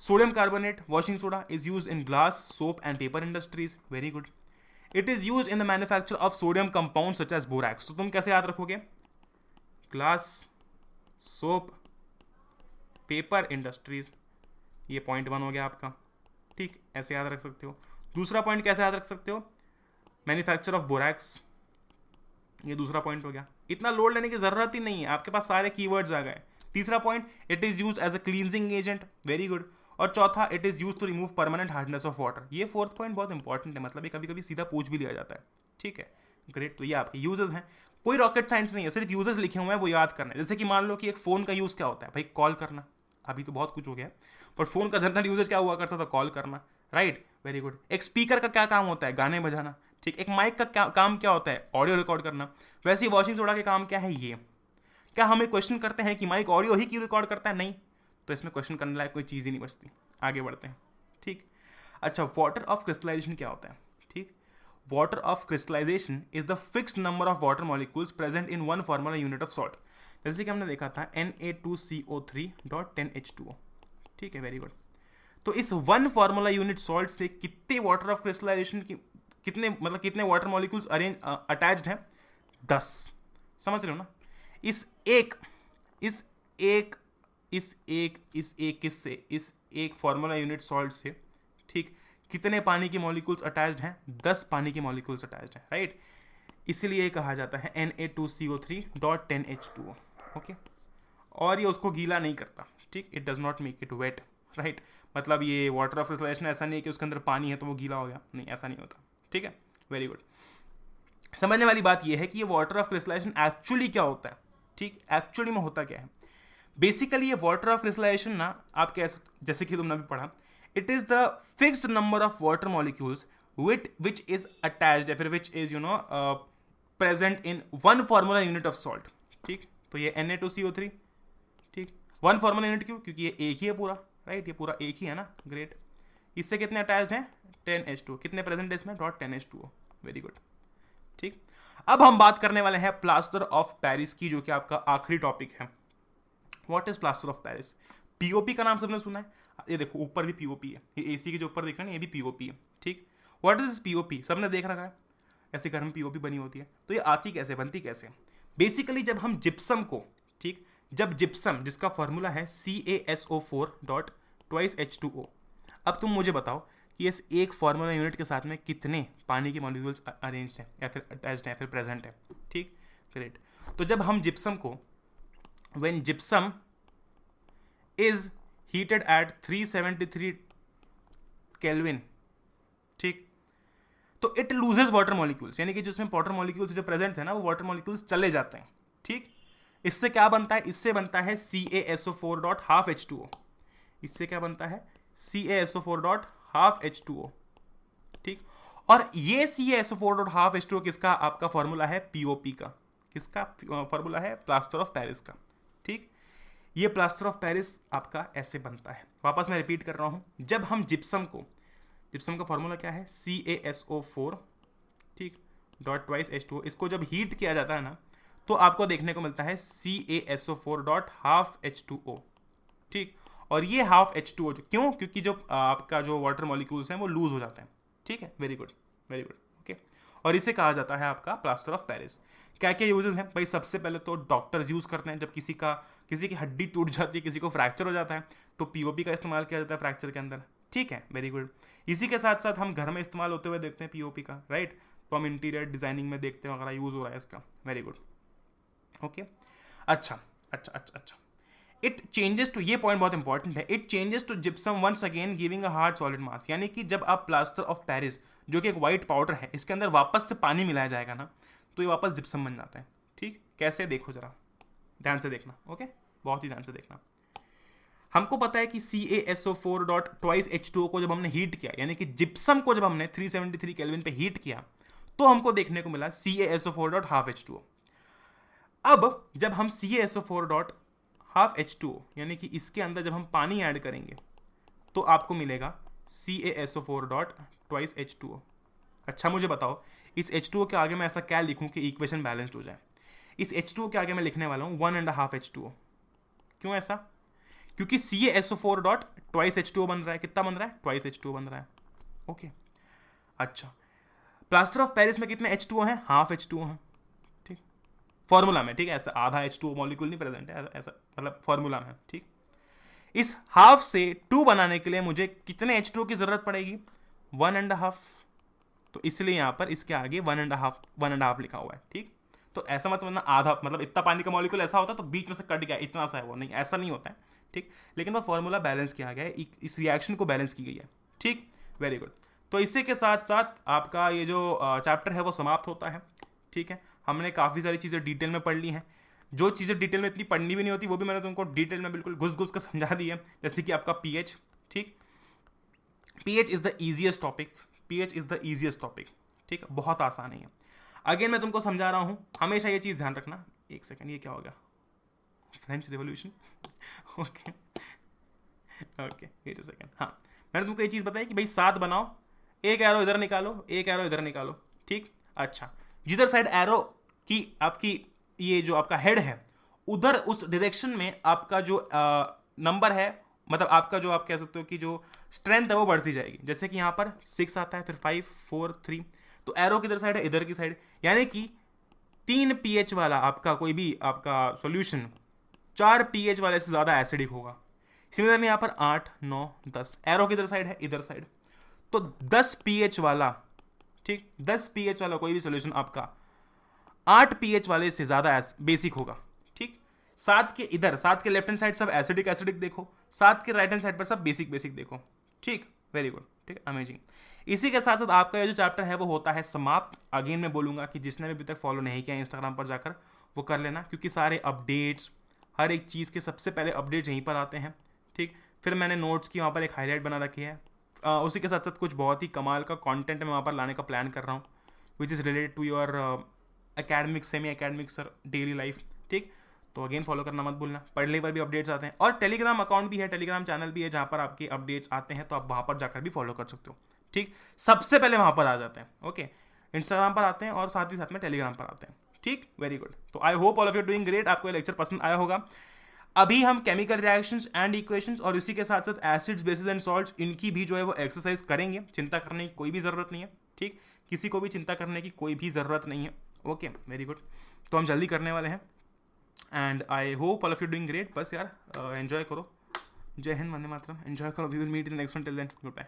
sodium carbonate washing soda is used in glass, soap and paper industries. Very good. It is used in the manufacture of sodium compound such as borax. तो तुम कैसे याद रखोगे? ग्लास, सोप, पेपर इंडस्ट्रीज, ये पॉइंट 1 हो गया आपका, ठीक, ऐसे याद रख सकते हो। दूसरा पॉइंट कैसे याद रख सकते हो? मैन्युफैक्चर ऑफ बोरैक्स, ये दूसरा पॉइंट हो गया। इतना लोड लेने की जरूरत ही नहीं है, आपके पास सारे कीवर्ड्स आ गए। तीसरा point, it is used as a cleansing agent. Very good. और चौथा, it is used to remove permanent hardness of water. ये फोर्थ पॉइंट बहुत इंपॉर्टेंट है, मतलब ये कभी कभी सीधा पूछ भी लिया जाता है, ठीक है, ग्रेट। तो ये आपके यूजेस हैं, कोई रॉकेट साइंस नहीं है, सिर्फ यूजेस लिखे हुए हैं, वो याद करना है। जैसे कि मान लो कि एक फोन का यूज क्या होता है भाई, कॉल करना। अभी तो बहुत कुछ हो गया है, पर फोन का जनरल यूजेज क्या हुआ करता था? कॉल करना, राइट, वेरी गुड। एक स्पीकर का क्या काम होता है? गाने बजाना, ठीक। एक माइक का काम क्या होता है? ऑडियो रिकॉर्ड करना। वैसे ही वॉशिंग सोडा के काम क्या है? ये। क्या हमें क्वेश्चन करते हैं कि माइक ऑडियो ही क्यों रिकॉर्ड करता है? नहीं, तो इसमें क्वेश्चन करने लायक कोई चीज़ ही नहीं बचती। आगे बढ़ते हैं, ठीक। अच्छा, वाटर ऑफ क्रिस्टलाइजेशन क्या होता है? ठीक, water of crystallisation is the fixed number of water molecules present in one formula unit of salt. जैसे कि हमने देखा था Na2CO3.10H2O, ठीक है, वेरी गुड। तो इस वन फॉर्मूला यूनिट सॉल्ट से कितने वाटर ऑफ क्रिस्टलाइजेशन की कितने वाटर मॉलिक्यूल्स अटैच्ड हैं? 10। समझ रहे हो ना? इस एक फॉर्मूला यूनिट सॉल्ट से, ठीक, कितने पानी के मॉलिक्यूल्स अटैच्ड हैं? 10 पानी के मॉलिक्यूल्स अटैच्ड हैं, राइट। इसलिए कहा जाता है Na2CO3.10H2O, ओके। और ये उसको गीला नहीं करता, ठीक, it does not make it wet, right. मतलब ये वाटर ऑफ क्रिस्टलाइजेशन ऐसा नहीं है कि उसके अंदर पानी है तो वो गीला हो गया, नहीं, ऐसा नहीं होता, ठीक है, वेरी गुड। समझने वाली बात ये है कि ये वाटर ऑफ क्रिस्टलाइजेशन एक्चुअली क्या होता है, ठीक, एक्चुअली में होता क्या है। बेसिकली ये वाटर ऑफ क्रिस्टलाइजेशन ना, आप जैसे कि तुमने अभी पढ़ा, it is the fixed number of water molecules which is attached या फिर which is present in one formula unit of salt, ठीक। तो ये Na2CO3, ठीक, वन फॉर्मूला यूनिट क्यों? क्योंकि ये एक ही है पूरा, राइट, ये पूरा एक ही है ना, ग्रेट। इससे कितने अटैच्ड हैं? 10H2। कितने प्रेजेंट है इसमें? .10H2O, वेरी गुड, ठीक। अब हम बात करने वाले हैं प्लास्टर ऑफ पेरिस की, जो कि आपका आखिरी टॉपिक है। What is plaster of Paris? POP का नाम सबने सुना है, ये देखो ऊपर भी पीओपी है, ये एसी के जो ऊपर देख रहे हैं ये भी पीओपी है, ठीक। What is POP? सबने देख रखा है, ऐसे घर में पीओपी बनी होती है। तो ये आती कैसे, बनती कैसे? बेसिकली जब हम जिप्सम को, ठीक, जब जिप्सम जिसका फॉर्मूला है CaSO4.2H2O। अब तुम मुझे बताओ कि इस एक फॉर्मूला यूनिट के साथ में कितने पानी के मॉलिक्यूल्स अरेंज्ड हैं या फिर अटैच्ड हैं, फिर प्रेजेंट है, ठीक, ग्रेट। तो जब हम जिप्सम को, when gypsum is heated at 373 kelvin, ठीक, तो इट लूजेस वाटर मॉलिक्यूल्स, यानी कि जिसमें वाटर मॉलिक्यूल्स जो प्रेजेंट है ना, वो वाटर मॉलिक्यूल्स चले जाते हैं, ठीक। इससे क्या बनता है? इससे बनता है CaSO4.12H2O। इससे क्या बनता है? CaSO4.12H2O, ठीक। और ये CaSO4.12H2O किसका? आपका फॉर्मूला है POP का। किसका फॉर्मूला है? प्लास्टर ऑफ पेरिस का, ठीक। ये प्लास्टर ऑफ पेरिस आपका ऐसे बनता है। वापस मैं रिपीट कर रहा हूं, जब हम जिप्सम का फॉर्मूला क्या है? CaSO4, ठीक, .2H2O। इसको जब हीट किया जाता है ना, तो आपको देखने को मिलता है CaSO4.12H2O, ठीक। और ये हाफ H2O क्यों? क्योंकि जो आपका जो वाटर मॉलिक्यूल्स हैं वो लूज हो जाते हैं, ठीक है, very good, very good, okay. और इसे कहा जाता है आपका प्लास्टर ऑफ पेरिस। क्या क्या यूजेस हैं भाई? सबसे पहले तो डॉक्टर्स यूज करते हैं, जब किसी की हड्डी टूट जाती है, किसी को फ्रैक्चर हो जाता है, तो पीओपी का इस्तेमाल किया जाता है फ्रैक्चर के अंदर, ठीक है, वेरी गुड। इसी के साथ साथ हम घर में इस्तेमाल होते हुए देखते हैं पीओपी का, राइट। तो हम इंटीरियर डिजाइनिंग में देखते हैं अगर यूज हो रहा है इसका, वेरी गुड, ओके। अच्छा, इट चेंजेस टू, ये पॉइंट बहुत इंपॉर्टेंट है, it changes to gypsum once again giving a hard solid mass. यानी कि जब आप प्लास्टर ऑफ पेरिस, जो कि एक व्हाइट पाउडर है, इसके अंदर वापस से पानी मिलाया जाएगा ना, तो ये वापस जिप्सम बन जाता है, ठीक। कैसे? देखो जरा ध्यान से देखना, ओके, बहुत ही ध्यान से देखना। हमको पता है कि CaSO4.2H2O को जब हमने हीट किया, यानी कि जिप्सम को जब हमने 373 केल्विन पे हीट किया, तो हमको देखने को मिला CaSO4.12H2O। अब जब हम CaSO4 डॉट हाफ H2O यानी कि इसके अंदर जब हम पानी ऐड करेंगे तो आपको मिलेगा CaSO4 डॉट ट्वाइस H2O। अच्छा मुझे बताओ इस H2O के आगे मैं ऐसा क्या लिखूं कि इक्वेशन बैलेंस्ड हो जाए। इस H2O के आगे मैं लिखने वाला हूं 1.5 H2O। क्यों ऐसा? क्योंकि CaSO4 डॉट ट्वाइस H2O बन रहा है। कितना बन रहा है? ट्वाइस H2O बन रहा है। ओके अच्छा, प्लास्टर ऑफ पेरिस में कितने H2O हैं? हाफ H2O हैं। ठीक, फॉर्मूला में, ठीक है, ऐसा आधा H2O मॉलिक्यूल नहीं प्रेजेंट है, ऐसा मतलब फॉर्मूला में। ठीक, इस हाफ से 2 बनाने के लिए मुझे कितने H2O की जरूरत पड़ेगी? 1.5। तो इसलिए यहां पर इसके आगे 1.5 लिखा हुआ है। ठीक, तो ऐसा मत समझना आधा मतलब इतना पानी का मॉलिक्यूल ऐसा होता तो बीच में से कट गया इतना सा है, वो नहीं, ऐसा नहीं होता है। ठीक, लेकिन वो फॉर्मूला बैलेंस किया गया है, इस रिएक्शन को बैलेंस की गई है। ठीक, वेरी गुड। तो इसी के साथ साथ आपका ये जो चैप्टर है वो समाप्त होता है। ठीक है, हमने काफ़ी सारी चीज़ें डिटेल में पढ़ ली हैं। जो चीज़ें डिटेल में इतनी पढ़नी भी नहीं होती वो भी मैंने तुमको डिटेल में बिल्कुल घुस घुस कर समझा दी है। जैसे कि आपका pH। ठीक, pH is the easiest topic, pH is the easiest topic. ठीक, बहुत आसान है। अगेन मैं तुमको समझा रहा हूँ, हमेशा ये चीज़ ध्यान रखना। एक सेकेंड, ये क्या हो गया? French revolution. Okay okay, wait a second. हाँ, मैंने तुमको ये चीज़ बताई कि भाई 7 बनाओ, एक एरो इधर निकालो, एक एरो इधर निकालो। ठीक, अच्छा, जिधर साइड एरो की आपकी ये जो आपका हेड है उधर उस डायरेक्शन में आपका जो नंबर है, मतलब आपका जो आप कह सकते हो कि जो स्ट्रेंथ है वो बढ़ती जाएगी। जैसे कि यहाँ पर 6 आता है, फिर 5 4 3, तो एरो किधर साइड है? इधर की साइड। यानी कि 3 pH वाला आपका कोई भी आपका सॉल्यूशन 4 pH वाले से ज़्यादा एसिडिक होगा। सिमिलरली यहाँ पर 8 9 10, एरो किधर साइड है? इधर साइड। तो 10 pH वाला, ठीक, 10 pH वाला कोई भी सॉल्यूशन आपका 8 pH वाले से ज़्यादा बेसिक होगा। ठीक, 7 के इधर, 7 के लेफ्ट हैंड साइड सब एसिडिक एसिडिक देखो, 7 के राइट हैंड साइड पर सब बेसिक बेसिक देखो। ठीक, वेरी गुड। ठीक, अमेजिंग। इसी के साथ साथ आपका ये जो चैप्टर है वो होता है समाप्त। अगेन मैं बोलूँगा कि जिसने भी अभी तक फॉलो नहीं किया इंस्टाग्राम पर जाकर वो कर लेना, क्योंकि सारे अपडेट्स, हर एक चीज़ के सबसे पहले अपडेट्स यहीं पर आते हैं। ठीक, फिर मैंने नोट्स की वहाँ पर एक हाईलाइट बना रखी है। उसी के साथ साथ कुछ बहुत ही कमाल का कंटेंट मैं वहाँ पर लाने का प्लान कर रहा हूँ, which is related to your academic semi academic sir daily life. ठीक, तो अगेन फॉलो करना मत भूलना, पढ़ने पर भी अपडेट्स आते हैं। और टेलीग्राम अकाउंट भी है, टेलीग्राम चैनल भी है जहाँ पर आपके अपडेट्स आते हैं, तो आप वहाँ पर जाकर भी फॉलो कर सकते हो। ठीक, सबसे पहले वहाँ पर आ जाते हैं। ओके, इंस्टाग्राम पर आते हैं और साथ ही साथ में टेलीग्राम पर आते हैं। ठीक, वेरी गुड। तो आई hope all of you doing great. आपको ये लेक्चर पसंद आया होगा। अभी हम केमिकल रिएक्शंस एंड इक्वेशंस और इसी के साथ साथ एसिड्स बेसिस एंड सॉल्ट्स, इनकी भी जो है वो एक्सरसाइज करेंगे। चिंता करने की कोई भी ज़रूरत नहीं है। ठीक, किसी को भी चिंता करने की कोई भी ज़रूरत नहीं है। Okay, very good. तो हम जल्दी करने वाले हैं and I hope all of you doing great. बस यार एंजॉय करो। जय हिंद, वंदे मातरम। एंजॉय करो। We will meet in next one. Till then, good bye.